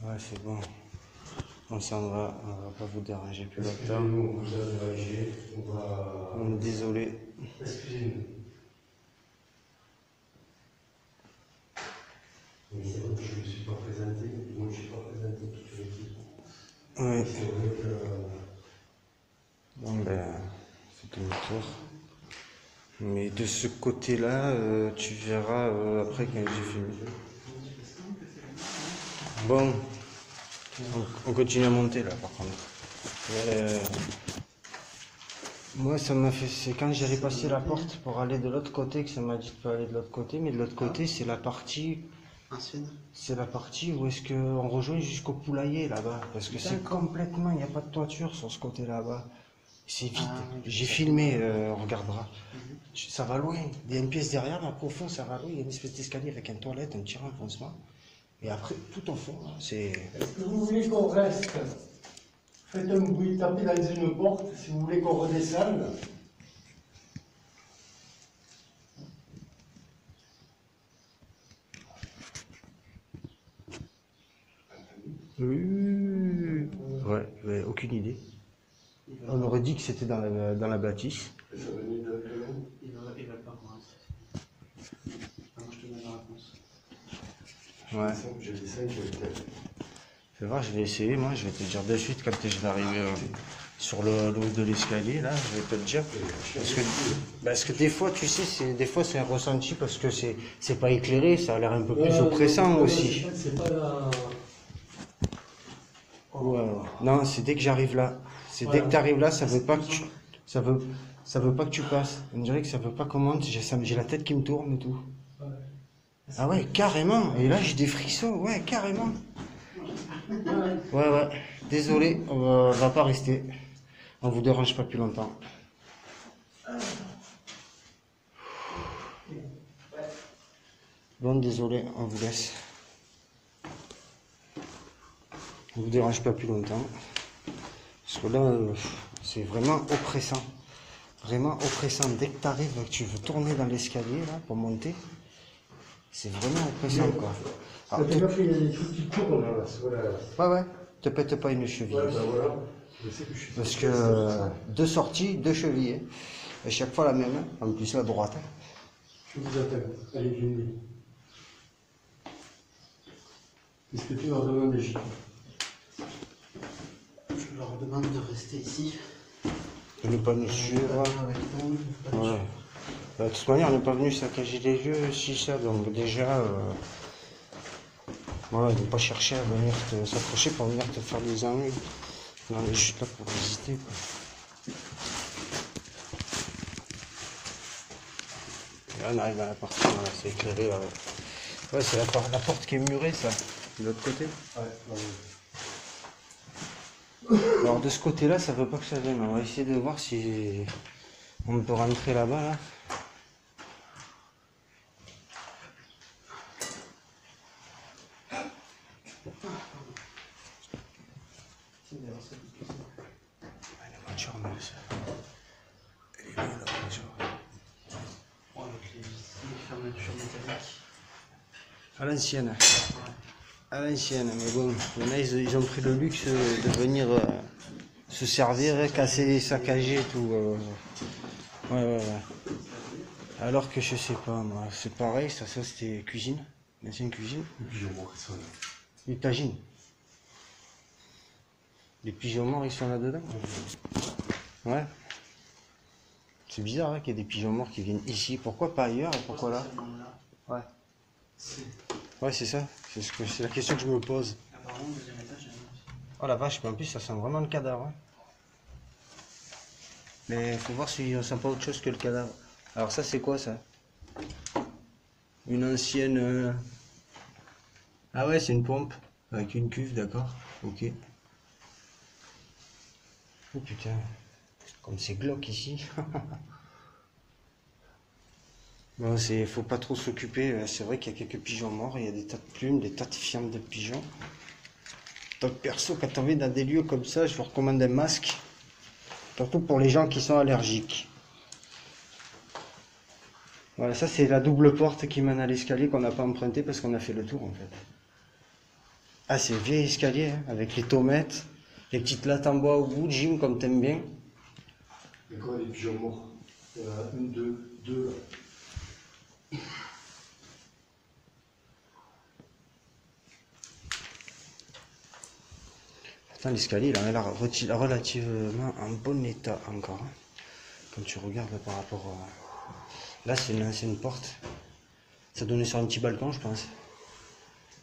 B: Ouais, c'est bon. On s'en va, on va pas vous déranger plus longtemps.
A: Excusez-nous, on vous a dérangé. On va...
B: Désolé.
A: Excusez-nous. Mais c'est vrai que je ne me suis pas présenté. Moi, je ne suis pas présenté toute l'équipe.
B: Ouais.
A: C'est vrai que...
B: Bon ben, c'est demi-tour. Mais de ce côté-là, tu verras après quand j'ai fini. Bon, on continue à monter là par contre. Moi ça m'a fait, c'est quand j'allais passer la porte pour aller de l'autre côté que ça m'a dit de pas aller de l'autre côté, mais de l'autre côté c'est la partie...
C: ancienne.
B: C'est la partie où est-ce qu'on rejoint jusqu'au poulailler là-bas. Parce que c'est complètement, il n'y a pas de toiture sur ce côté là-bas. C'est vide.
C: Ah, oui,
B: J'ai
C: ça
B: filmé, on regardera.
C: Mhm.
B: Ça va loin. Il y a une pièce derrière, là, au fond, ça va loin. Il y a une espèce d'escalier avec une toilette, un petit renfoncement. Et après, tout au fond, là, c'est...
A: Est-ce que vous voulez qu'on reste? Faites un bruit, tapez dans une porte si vous voulez qu'on redescende.
B: Ouais, ouais, aucune idée. On aurait dit que c'était dans la bâtisse.
A: Ça venait de là.
C: Ils veulent pas qu'on reste. Ah, moi, je te donne la réponse.
B: Ouais.
A: J'ai des 5 peut-être.
B: Fais voir, je vais essayer, moi, je vais te dire de suite quand je vais arriver sur le haut de l'escalier, là, je vais te le dire. Parce que des fois, tu sais, des fois c'est un ressenti parce que c'est pas éclairé, ça a l'air un peu plus oppressant aussi.
A: C'est pas la...
B: Ouais. Non, c'est dès que j'arrive là. C'est dès que tu arrives là, ça veut pas que tu, ça veut pas que tu passes. On dirait que ça veut pas qu'on monte, j'ai la tête qui me tourne et tout. Ah ouais, carrément. Et là, j'ai des frissons, ouais, carrément. Ouais. Désolé, on va pas rester. On vous dérange pas plus longtemps. Bon, désolé, on vous laisse. On vous dérange pas plus longtemps. Parce que là, c'est vraiment oppressant. Vraiment oppressant. Dès que tu arrives, que tu veux tourner dans l'escalier là pour monter, c'est vraiment oppressant quoi. Alors,
A: Faites gaffe, il y a des trucs qui tournent là. Voilà.
B: ouais, te pète pas une cheville.
A: Ouais, ben voilà. Je sais que je suis...
B: Parce que deux sorties, deux chevilles. À chaque fois la même. En plus la droite.
A: Je vous attends. Allez, viens. Qu'est-ce que tu leur demandes, Gilles?
C: Je leur demande de rester ici.
B: On n'est pas venu suivre.
C: Avec nous.
B: Ouais. De toute manière, on n'est pas venu saccager les yeux, si ça. Donc déjà, voilà, ils n'ont pas cherché à venir s'approcher pour venir te faire des ennuis. On est juste là pour visiter quoi. Et là, on arrive à la partie, voilà, c'est éclairé. Là. Ouais, c'est la porte qui est murée, ça. De l'autre côté.
A: Ouais.
B: Alors de ce côté-là, ça veut pas que ça vienne. On va essayer de voir si on peut rentrer là-bas. Là. La voiture, mais elle est où la voiture?
C: Avec les fermetures métalliques.
B: À l'ancienne. À l'ancienne, mais bon, il y en a, ils ont pris le luxe de venir se servir, casser, saccager et tout. Ouais. Alors que je sais pas, moi, c'est pareil, ça c'était cuisine, l'ancienne cuisine.
A: Les pigeons morts, ils sont là.
B: Les tagines. Les pigeons morts, ils sont là-dedans. Ouais. C'est bizarre hein, qu'il y ait des pigeons morts qui viennent ici. Pourquoi pas ailleurs et pourquoi là? Ouais. Ouais, c'est ça. C'est la question que je me pose.
C: Apparemment, le deuxième étage, il y en a aussi.
B: Oh la vache, mais en plus ça sent vraiment le cadavre. Hein. Mais il faut voir si on sent pas autre chose que le cadavre. Alors ça c'est quoi ça? Une ancienne... Ah ouais, c'est une pompe. Avec une cuve, d'accord. Ok. Oh putain. Comme c'est glauque ici. Bon, faut pas trop s'occuper. C'est vrai qu'il y a quelques pigeons morts. Il y a des tas de plumes, des tas de fientes de pigeons. Donc perso, quand on vient dans des lieux comme ça, je vous recommande un masque. Surtout pour les gens qui sont allergiques. Voilà, ça c'est la double porte qui mène à l'escalier qu'on n'a pas emprunté parce qu'on a fait le tour en fait. Ah, c'est vieil escalier, hein, avec les tomates, les petites lattes en bois au bout, Jim, comme t'aimes bien.
A: Il y a quoi des pigeons morts? Il y en a une, deux là.
B: Pourtant l'escalier il a l'air relativement en bon état encore. Hein. Quand tu regardes par rapport à... Là c'est une ancienne porte. Ça donnait sur un petit balcon je pense.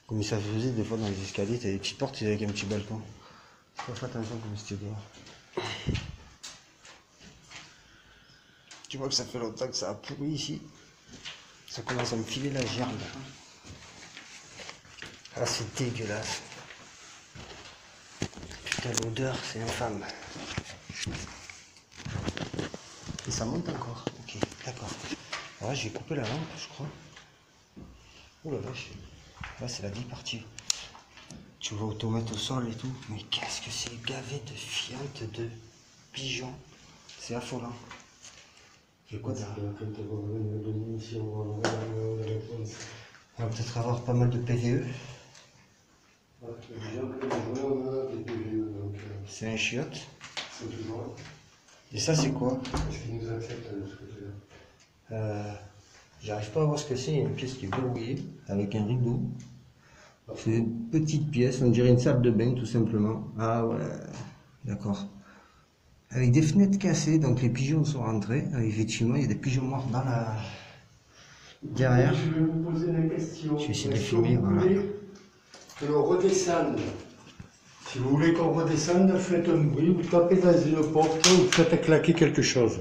B: Comme ça faisait des fois dans les escaliers, t'as des petites portes avec un petit balcon. Faut faire attention comme c'était dehors. Tu vois que ça fait longtemps que ça a pourri ici. Ça commence à me filer la gerbe. Ah c'est dégueulasse. Putain l'odeur c'est infâme. ça monte encore. Ok, d'accord. Alors là, j'ai coupé la lampe, je crois. Oh la vache. Là, c'est la vie partie. Tu vois automate au sol et tout. Mais qu'est-ce que c'est gavé de fientes, de pigeons. C'est affolant.
A: Je crois que quand on va revenir demain, si on va avoir la réponse.
B: On va peut-être avoir pas mal de PVE.
A: Déjà, on a des PVE, donc
B: C'est un chiotte.
A: c'est toujours là.
B: Et ça, c'est quoi?
A: Est-ce qu'ils nous acceptent de ce côté-là?
B: J'arrive pas à voir ce que c'est. Il y a une pièce qui est verrouillée avec un rideau. C'est une petite pièce, on dirait une salle de bain tout simplement. Ah ouais, d'accord. Avec des fenêtres cassées, donc les pigeons sont rentrés. Effectivement, il y a des pigeons morts dans la... derrière.
A: Je vais vous poser une question.
B: Je vais essayer de
A: Est-ce que
B: filmer,
A: vous
B: voilà.
A: voulez que l'on redescende? Si vous voulez qu'on redescende, faites un bruit, vous tapez dans une porte, vous faites claquer quelque chose.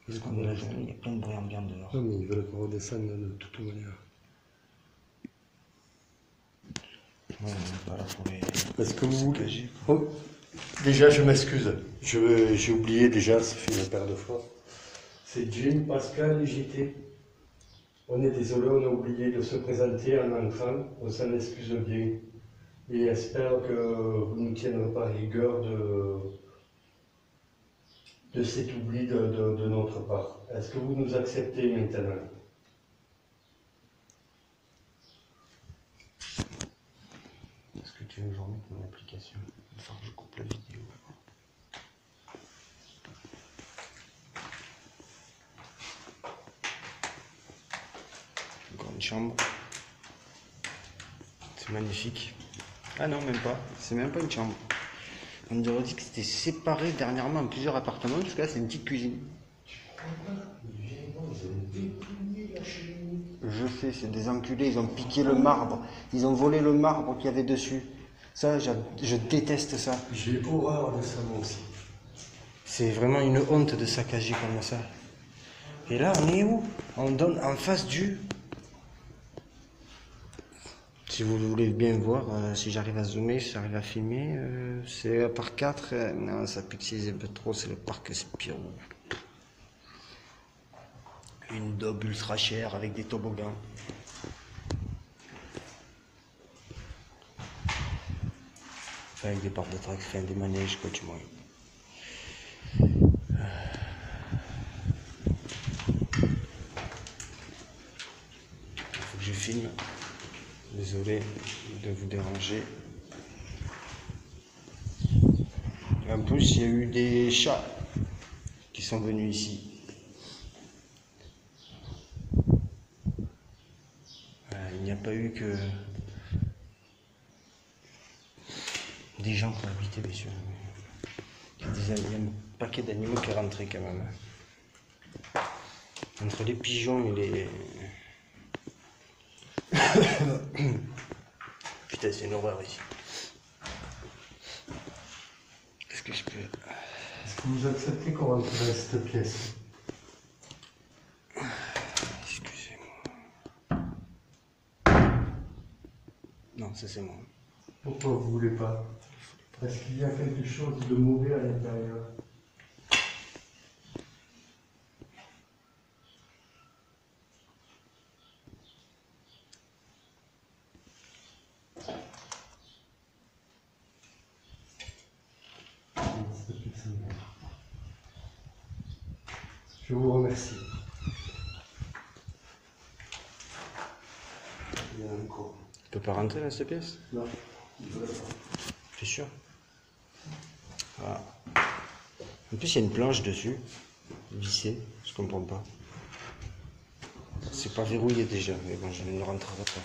B: Parce qu'on est la journée, il y a plein de bruit ambiant dehors.
A: Non, mais ils veulent qu'on redescende de toute manière.
B: Ouais, on est pas là pour les...
A: Parce que vous voulez.
B: saccager,
A: Oh, déjà, je m'excuse. J'ai oublié déjà, ça fait une paire de fois. C'est Jim, Pascal et JT. On est désolé, on a oublié de se présenter en entrant. On s'en excuse bien. Et espère que vous ne tiendrez pas rigueur de cet oubli de notre part. Est-ce que vous nous acceptez maintenant?
B: Est-ce que tu veux que je remette mon application? Il va falloir que je coupe la vidéo. Encore une chambre. C'est magnifique. Ah non, même pas. C'est même pas une chambre. On nous aurait dit que c'était séparé dernièrement en plusieurs appartements. Jusqu'à là, c'est une petite cuisine. Je sais, c'est des enculés. Ils ont piqué le marbre. Ils ont volé le marbre qu'il y avait dessus. Ça, je déteste ça.
A: J'ai horreur de ça, moi aussi.
B: C'est vraiment une honte de saccager comme ça. Et là, on est où? On donne en face du... Si vous voulez bien voir, si j'arrive à zoomer, si j'arrive à filmer, c'est à part 4. Non, ça pixelise un peu trop, c'est le parc Spirou. Une daube ultra chère avec des toboggans. Enfin, avec des parcs de track, enfin des manèges, quoi, du moins. Il faut que je filme. Désolé de vous déranger. En plus, il y a eu des chats qui sont venus ici. Il n'y a pas eu que des gens pour habiter, bien sûr. Il y a un paquet d'animaux qui est rentré quand même. Entre les pigeons et les... Putain, c'est une horreur ici. Qu'est-ce que je peux...
A: Est-ce que vous acceptez qu'on rentre dans cette pièce?
B: Excusez-moi. Non, ça c'est moi.
A: Pourquoi vous ne voulez pas? Est-ce qu'il y a quelque chose de mauvais à l'intérieur? Je vous remercie. Il y a un corps.
B: Tu peux pas rentrer dans cette pièce?
A: Non, il ne veut pas.
B: T'es sûr? Ah. En plus, il y a une planche dessus, vissée, je comprends pas. C'est pas verrouillé déjà, mais bon, je ne rentrerai pas.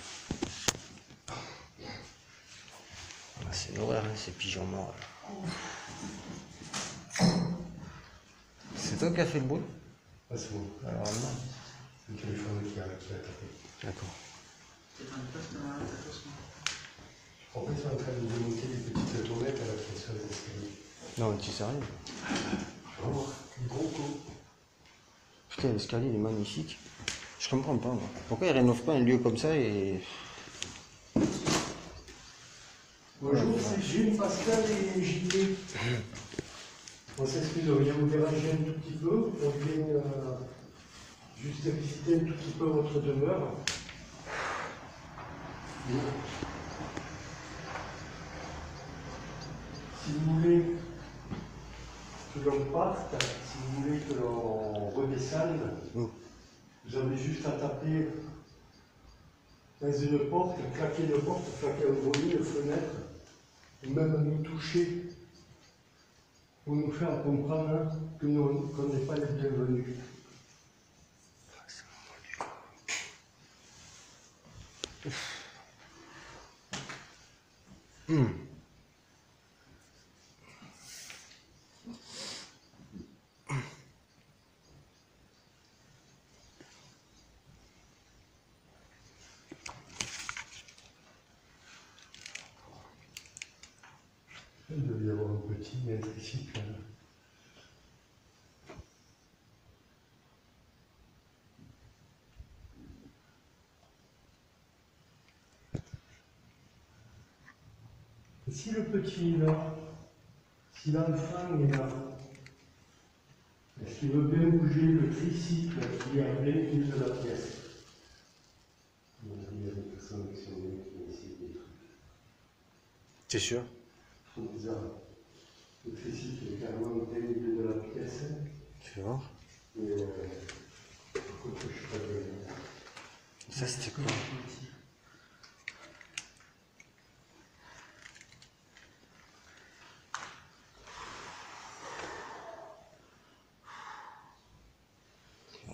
B: Ah, c'est une horreur, hein, ces pigeons morts. C'est toi qui as fait le bruit?
A: Ah, c'est bon.
B: Alors, non.
A: C'est le téléphone qui a tapé.
B: D'accord.
C: C'est un poste dans la tête.
A: En fait, on est en train de démonter les petites toilettes à la place sur les escaliers.
B: Non, tu sais rien.
A: Oh, gros coup.
B: Putain, l'escalier il est magnifique. Je comprends pas, moi. Pourquoi ils rénovent pas un lieu comme ça et...
A: Bonjour, c'est Gilles, Pascal et JT. On s'excuse, on vient vous déranger un tout petit peu. On vient juste visiter un tout petit peu votre demeure. Si vous voulez que l'on parte, si vous voulez que l'on redescende, vous avez juste à taper dans une porte, claquer une porte, claquer un volet, une fenêtre, ou même nous toucher pour nous faire comprendre qu'on n'est pas les bienvenus. Il devait y avoir un petit tricycle. Et si le petit est là, si l'enfant est là, est-ce qu'il veut bien bouger le tricycle qui est en plein milieu de la pièce? Il y a des personnes qui sont venues qui ont essayé des trucs.
B: C'est sûr?
A: C'est bizarre. Le tricycle est carrément au milieu de la pièce.
B: Tu vois?
A: Et écoute, je sais pas de...
B: Ça c'était quoi?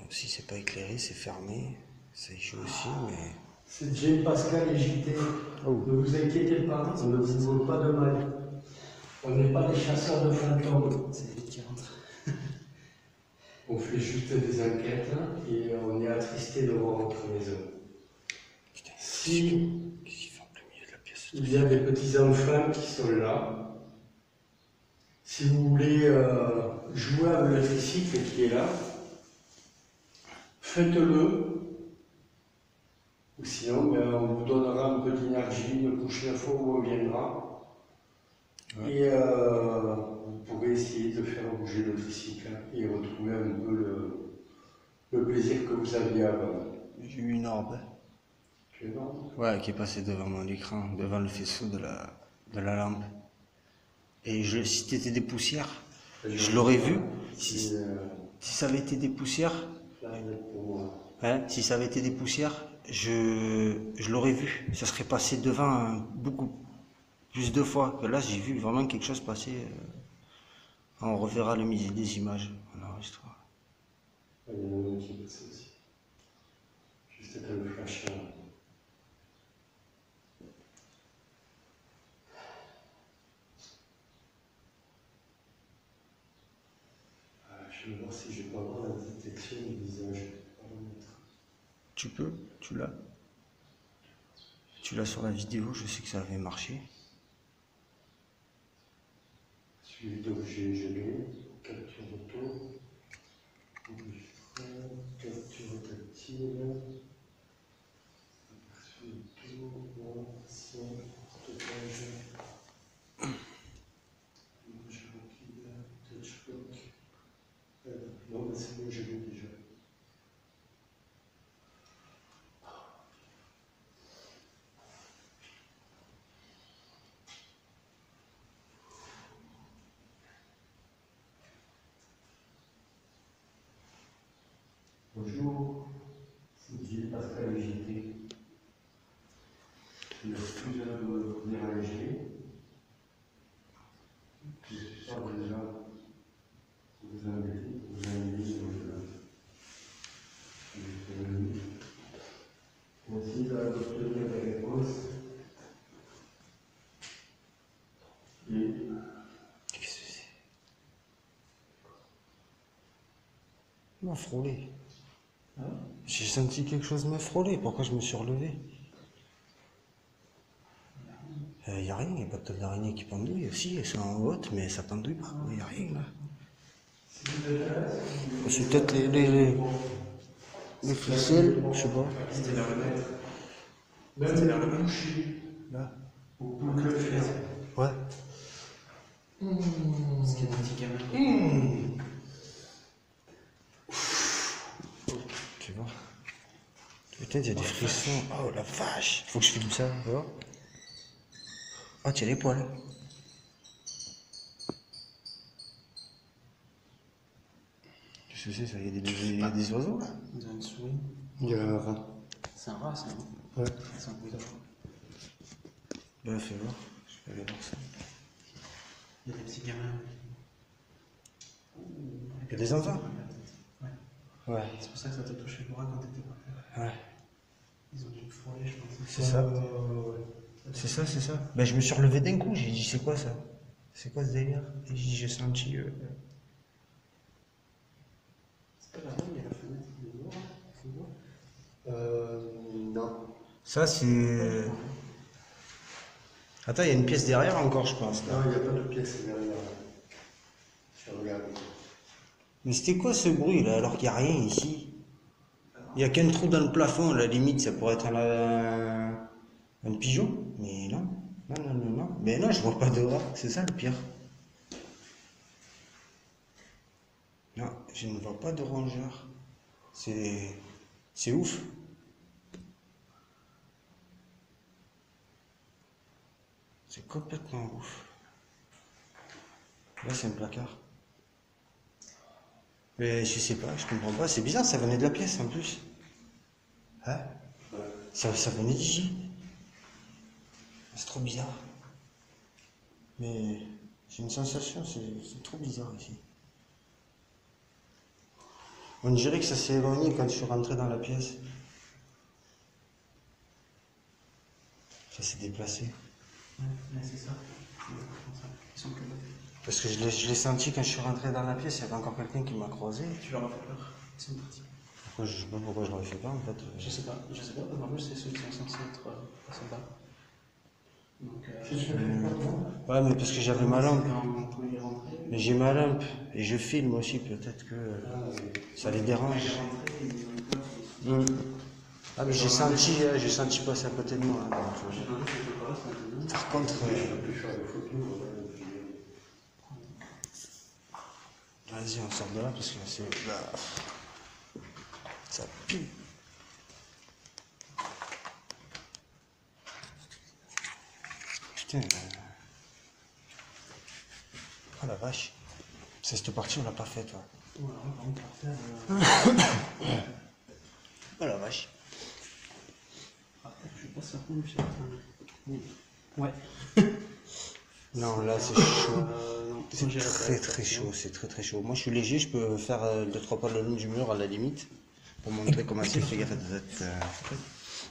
B: Si c'est pas éclairé, c'est fermé. Ça y joue aussi, mais...
A: C'est Jane, Pascal et JT.
B: Oh.
A: Ne vous inquiétez pas, on ne vous veut pas de mal. On n'est pas des chasseurs de fantômes.
C: C'est lui qui rentre.
A: On fait juste des enquêtes et on est attristé de voir votre maison.
B: Putain,
A: Si
B: qu'est-ce qu'il fait en plein milieu de la pièce?
A: il y a des petits-enfants qui sont là, si vous voulez jouer avec le tricycle qui est là, faites-le. Ou sinon, ben, on vous donnera un peu d'énergie une prochaine fois où on viendra. Ouais. Et vous pourrez essayer de faire bouger le tricycle et retrouver un peu le plaisir que vous aviez avant.
B: J'ai eu une orbe.
A: Une orbe?
B: Ouais, qui est passée devant mon écran, devant le faisceau de la lampe. Et si c'était des poussières, je l'aurais vu. Si ça avait été des poussières, hein, si ça avait été des poussières, je l'aurais vu. Ça serait passé devant beaucoup plus de fois. Que là, j'ai vu vraiment quelque chose passer. On reverra des images. On enregistrera.
A: Il y en a un qui est passé aussi. Juste avec le flash. Je vais voir si je peux avoir la détection du visage.
B: Tu peux, tu l'as. Tu l'as sur la vidéo, je sais que ça avait marché.
A: Suivi d'objets gelés, capture auto, capture tactile, aperçu auto, stockage, image rapide, touchlock. Non, mais c'est bon, j'ai vu déjà. Bonjour, c'est Gilles, Pascal et JT. Je m'excuse de vous déranger. Je suis sûr déjà que vous avez Merci d'obtenir des réponses. Et
B: qu'est-ce que c'est? Il m'a frôlé. Hein? J'ai senti quelque chose me frôler. Pourquoi je me suis relevé? Il n'y a rien, il n'y a pas de toile d'araignée qui pendouille aussi, elles sont en haute, mais ça pendouille pas, il n'y a rien là. C'est peut-être les ficelles, je sais pas.
C: C'était vers le maître.
A: C'était vers le
C: maître.
B: Là.
C: Beaucoup que le fait.
B: Ouais.
C: Parce qu'il y a des petits gamins.
B: Tu vois. Putain, il y a des frissons. Oh la vache. Faut que je filme ça, tu vois. Oh, tiens les poils. Qu'est-ce que c'est ça? Il y a des oiseaux là?
C: Ils ont une souris.
A: Il y a un rat.
C: C'est un rat, ça, non?
A: Ouais.
C: C'est un bouillon.
B: Bah, fais voir. Je vais aller voir ça.
C: Il y a des petits gamins.
B: Il y a des enfants?
C: Ouais.
B: Ouais.
C: C'est pour ça que ça t'a touché le bras quand t'étais par terre.
B: Ouais.
C: Ils ont dû me frôler, je pense.
B: C'est ça.
A: Ouais.
B: C'est ça, c'est ça. Ben, je me suis relevé d'un coup, j'ai dit c'est quoi ça? C'est quoi ce délire? Et j'ai senti.
C: C'est pas grave, il y a la fenêtre qui est dehors. C'est beau.
A: Non.
B: Ça c'est. Attends, il y a une pièce derrière encore, je pense. Là.
A: Non, il n'y a pas de pièce derrière. Je regarde.
B: Mais c'était quoi ce bruit là alors qu'il n'y a rien ici? Il n'y a qu'un trou dans le plafond, à la limite, ça pourrait être un pigeon. Mais non. Non, non, non, non. Mais non, je vois pas dehors, c'est ça le pire. Non, je ne vois pas de rongeur. C'est ouf. C'est complètement ouf. Là, c'est un placard. Mais je sais pas, je comprends pas. C'est bizarre, ça venait de la pièce en plus. Hein? Ça venait d'ici. C'est trop bizarre. Mais j'ai une sensation, c'est trop bizarre ici. On dirait que ça s'est éloigné quand je suis rentré dans la pièce. Ça s'est déplacé.
C: Ouais, c'est ça. Ils sont plus beaux.
B: Parce que je l'ai senti quand je suis rentré dans la pièce, il y avait encore quelqu'un qui m'a croisé.
C: Tu leur as fait peur. Ils sont partis.
B: Je sais pas pourquoi je l'aurais fait pas en fait.
C: Je sais pas. Normalement, c'est ceux qui sont censés être pas sympas. Donc,
B: Ouais, mais parce que j'avais ma lampe.
C: on pouvait les rentrer.
B: Mais j'ai ma lampe et je filme aussi, peut-être que ça les dérange. Ah, mais j'ai senti passer à côté de moi. Donc, par contre, vas-y, on sort de là parce que c'est. Ça pue. Putain. Oh la vache. C'est cette partie, on l'a pas fait, toi. Oh la vache.
C: Je suis pas certain du fait. Ouais.
B: Non, là c'est chaud.
C: Non,
B: C'est très très chaud, c'est très très chaud. Moi je suis léger, je peux faire 2-3 pas le long du mur à la limite. Pour montrer comment c'est fait, gaffe à cette.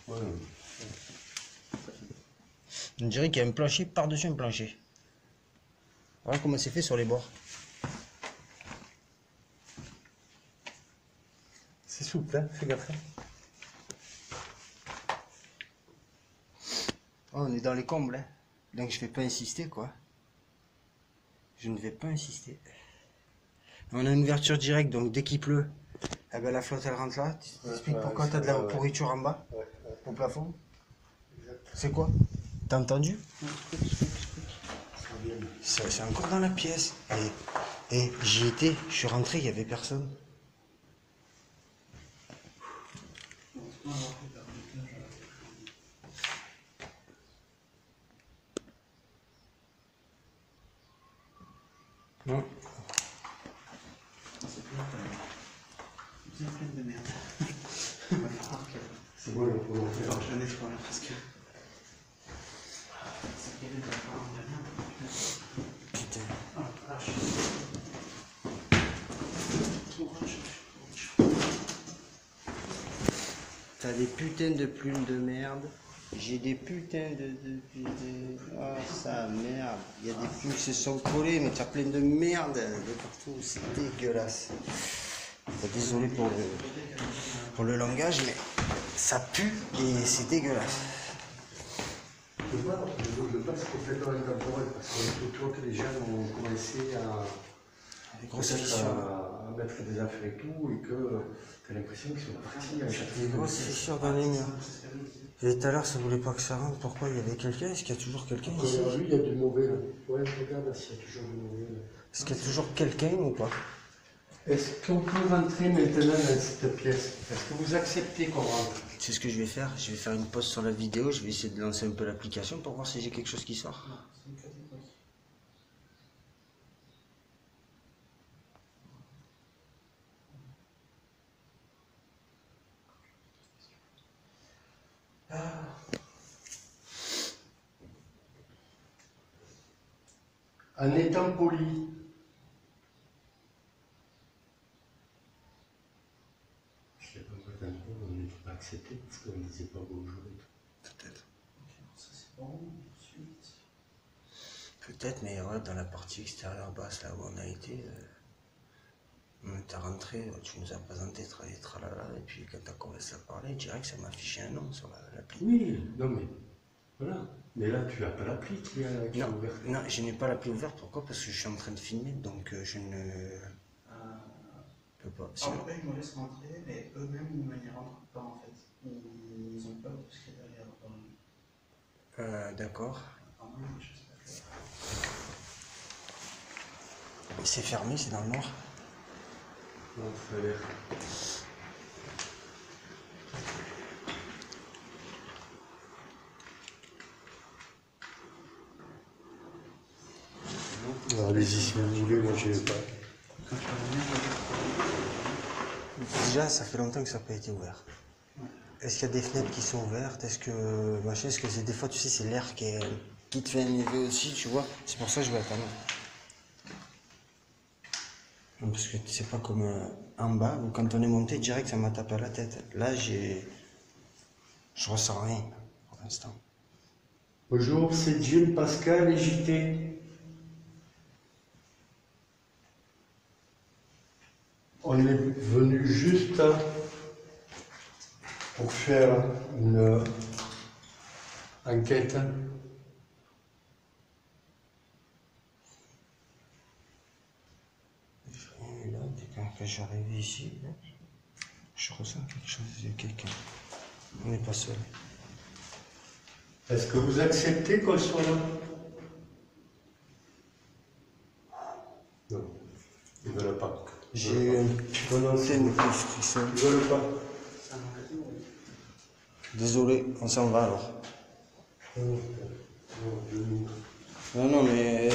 B: Ouais. On dirait qu'il y a un plancher par-dessus un plancher. Voilà comment c'est fait sur les bords. C'est souple, hein, fais gaffe. Oh, on est dans les combles, hein. Donc je vais pas insister, quoi. Je ne vais pas insister. On a une ouverture directe, donc dès qu'il pleut, eh ben, la flotte elle rentre là. Tu t'expliques pourquoi tu as de la pourriture en bas, au plafond. C'est quoi? T'as entendu? C'est encore dans la pièce. Et j'y étais, je suis rentré, il n'y avait personne. Non.
C: Bien pleine de merde. On va falloir que
A: C'est bon, le problème.
C: je nettoie là parce que. C'est qu'il y avait de la part de merde.
B: Putain.
C: Oh la vache.
B: T'as des putains de plumes de merde. J'ai des putains de... Ah, ça, merde. Il y a des plumes qui se sont collées, mais t'as plein de merde de partout. C'est dégueulasse. Désolé pour le langage, mais ça pue et c'est dégueulasse.
A: Je passe complètement intemporel parce qu'on est autour que les gens ont commencé à.
B: Des grosses fissures.
A: mettre des affaires et tout, et que tu as l'impression qu'ils sont partis à chaque
B: Des grosses fissures dans les murs. Et tout à l'heure, ça voulait pas que ça rentre. Pourquoi? Il y avait quelqu'un? Est-ce qu'il y a toujours quelqu'un ici?
A: Première vue, il y a du mauvais là. Ouais, regarde s'il y a toujours du mauvais là.
B: Est-ce qu'il y a toujours quelqu'un ou pas?
A: Est-ce qu'on peut rentrer maintenant dans cette pièce? Est-ce que vous acceptez qu'on rentre?
B: C'est ce que je vais faire. Je vais faire une pause sur la vidéo. Je vais essayer de lancer un peu l'application pour voir si j'ai quelque chose qui sort.
C: C'est une catégorie.
A: En étant poli, je sais pas quoi on n'était pas accepté parce qu'on ne disait pas bonjour et tout.
B: Peut-être.
C: Ok, ça c'est bon. Ensuite.
B: Peut-être, mais ouais, dans la partie extérieure basse, là où on a été, on est rentré, tu nous as présenté tralala, et puis quand tu as commencé à parler, direct, ça m'a affiché un nom sur l'appli.
A: Oui, non mais voilà. Mais là, tu n'as pas l'appli qui est
B: Non,
A: ouverte.
B: non, je n'ai pas l'appli ouverte. Pourquoi? Parce que je suis en train de filmer, donc je ne peux pas. Sinon-
C: Après, ils nous laissent rentrer, mais eux-mêmes, ils n'y rentrent pas en fait. Ils ont peur de ce qu'il y a derrière.
B: D'accord.
C: Apparemment, j'espère que.
B: C'est fermé, c'est dans le noir.
A: Non, ça a l'air. Allez-y si vous voulez, moi je vais pas.
C: Quand tu vas venir,
B: Déjà, ça fait longtemps que ça n'a pas été ouvert. Est-ce qu'il y a des fenêtres qui sont ouvertes? Est-ce que machin, est-ce que c'est des fois, tu sais, c'est l'air qui te fait un effet aussi, tu vois? C'est pour ça que je vais attendre. Non, parce que c'est pas comme en bas où quand on est monté direct, ça m'a tapé à la tête. Là, je ressens rien pour l'instant.
A: Bonjour, c'est Jim, Pascal et JT. On est venu juste pour faire une enquête.
B: Et là, quand j'arrive ici, là, je ressens quelque chose, il y a quelqu'un. On n'est pas seul.
A: Est-ce que vous acceptez qu'on soit là? Non, ils ne veulent pas.
B: J'ai eu un putain de frisson.
A: Ils ne veulent pas.
C: c'est un magasin, oui.
B: Désolé, on s'en va alors.
A: Non,
B: Non, mais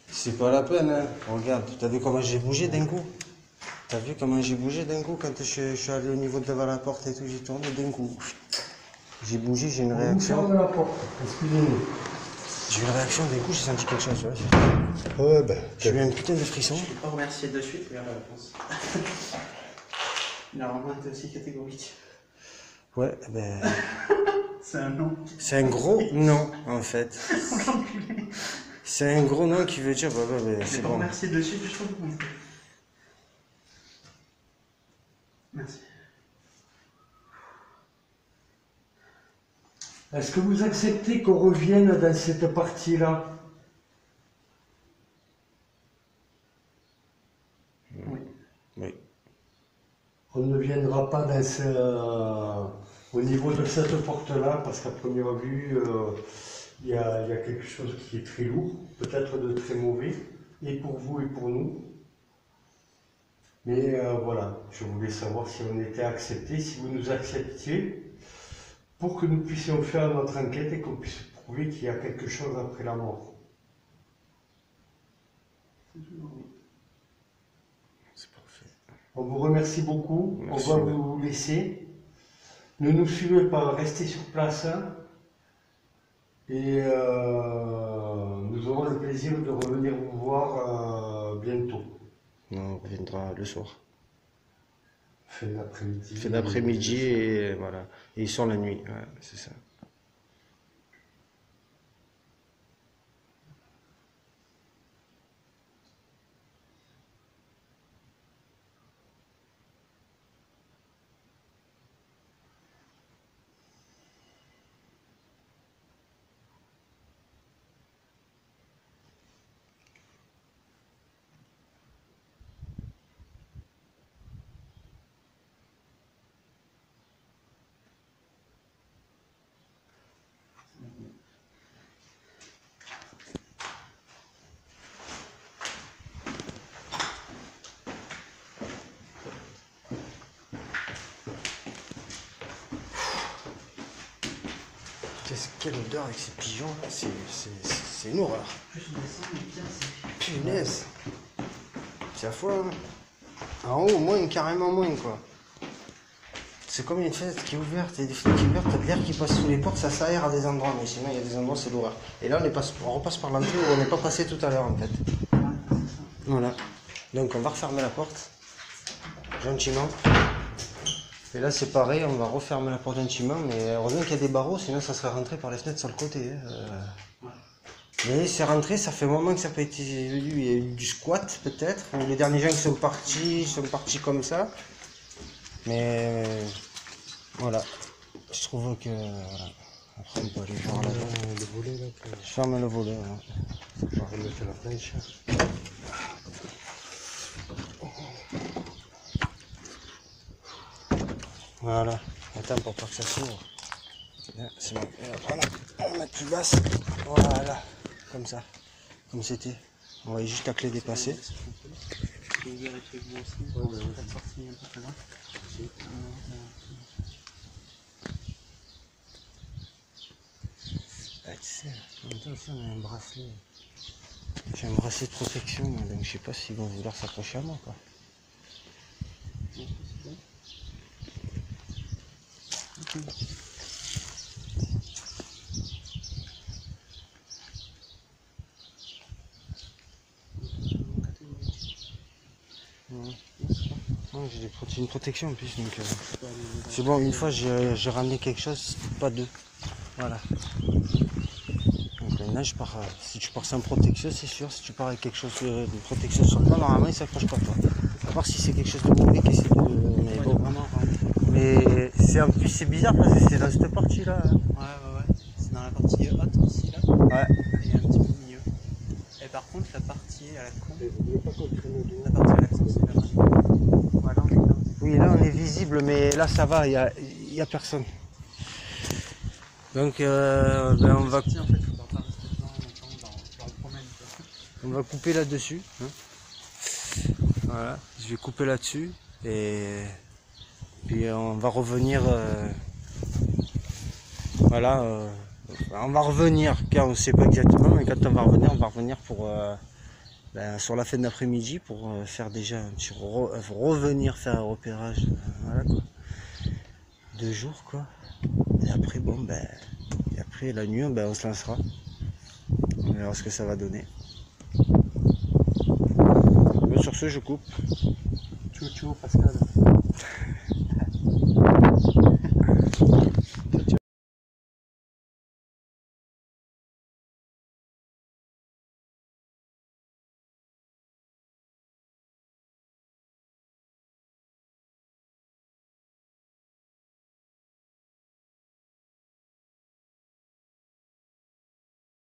B: c'est pas la peine, hein. Regarde, t'as vu comment j'ai bougé d'un coup? T'as vu comment j'ai bougé d'un coup quand je suis allé au niveau devant la porte et tout, j'ai tourné d'un coup. J'ai bougé, j'ai une
A: Vous
B: réaction.
A: fermez la porte, excusez-nous.
B: J'ai eu une réaction d'un coup, j'ai senti quelque chose, tu vois.
A: Ouais, ben,
B: J'ai eu un putain de frisson.
C: Je ne peux pas remercier de suite, regarde la réponse. Normalement, était aussi catégorique.
B: Ouais, ben.
C: C'est un nom.
B: C'est un gros non, en fait. C'est un gros non qui veut dire, bah,
C: Je
B: c'est
C: vais pas
B: bon.
C: remercier de suite, je trouve. Merci.
A: Est-ce que vous acceptez qu'on revienne dans cette partie-là?
C: Oui.
B: Oui.
A: On ne viendra pas dans au niveau de cette porte-là, parce qu'à première vue, il y a quelque chose qui est très lourd, peut-être de très mauvais, et pour vous et pour nous. Mais voilà, je voulais savoir si on était accepté, si vous nous acceptiez, pour que nous puissions faire notre enquête et qu'on puisse prouver qu'il y a quelque chose après la mort.
B: C'est parfait.
A: On vous remercie beaucoup,
B: Merci.
A: on va vous laisser. Ne nous suivez pas, restez sur place. Et nous aurons le plaisir de revenir vous voir bientôt.
B: Non, on reviendra le soir.
A: Fin d'après-midi.
B: Fait d'après-midi et voilà. Et il sort la nuit, ouais, c'est ça. Qu'est-ce quelle odeur avec ces pigeons là, c'est une horreur.
C: Plus on descend, mais pire c'est.
B: Punaise. C'est à fois. Hein. En haut, moins, carrément moins quoi. C'est comme une fenêtre qui est ouverte, il y a des fenêtres qui sont ouvertes, t'as de l'air qui passe sous les portes, ça s'aère à des endroits, mais sinon il y a des endroits c'est l'horreur. Et là on repasse par l'entrée où on n'est pas passé tout à l'heure en fait.
C: Ouais, c'est ça.
B: Voilà. Donc on va refermer la porte. Gentiment. Et là c'est pareil, on va refermer la porte gentiment, mais heureusement qu'il y a des barreaux, sinon ça serait rentré par les fenêtres sur le côté. Hein. Mais c'est rentré, ça fait un moment que ça n'a pas été vu, il y a eu du squat peut-être, ou les derniers gens qui sont partis comme ça. Mais voilà, je trouve que voilà. Après on peut aller voir là-bas.
A: Le volet là,
B: Je ferme le volet. Voilà.
A: on va remettre la flèche.
B: Voilà, attends pour pas que ça s'ouvre. C'est bon, et après, on va mettre plus basse. Voilà, comme ça, comme c'était. On voyait juste la clé dépasser.
C: Je vais vérifier que vous aussi.
A: Ouais,
C: Pas de sortie un peu plus loin.
B: Ah, tu sais, en même temps aussi on a un bracelet. J'ai un bracelet de protection, moi, donc je sais pas s'ils vont vouloir s'approcher à moi quoi. Ouais, j'ai une protection en plus, donc c'est bon, une fois j'ai ramené quelque chose, pas deux. Voilà. Donc maintenant je pars, si tu pars sans protection c'est sûr, si tu pars avec quelque chose de protection sur toi, normalement il s'accroche pas toi. À part si c'est quelque chose de mauvais qui essaie de. Mais bon. Mais c'est en plus c'est bizarre parce que c'est dans cette partie là. Hein.
C: Ouais. C'est dans la partie haute ici là.
B: Ouais.
C: Et un petit peu au milieu. Et par contre la partie à la con.
A: Et vous voulez pas qu'on traîne au
C: La partie à l'accent c'est là. Voilà, on est là.
B: Oui là on est visible mais là ça va, il y a personne. Donc ben, on va.
C: En fait, faudra pas rester devant longtemps, on le promène.
B: On va couper là-dessus. Hein. Voilà, je vais couper là-dessus et puis on va revenir. Voilà, on va revenir car on ne sait pas exactement, mais quand on va revenir pour sur la fin d'après-midi pour faire déjà un petit revenir faire un repérage. Voilà quoi. 2 jours quoi. Et après bon ben et après la nuit ben, on se lancera. On verra ce que ça va donner. Mais sur ce je coupe.
A: Ciao Pascal.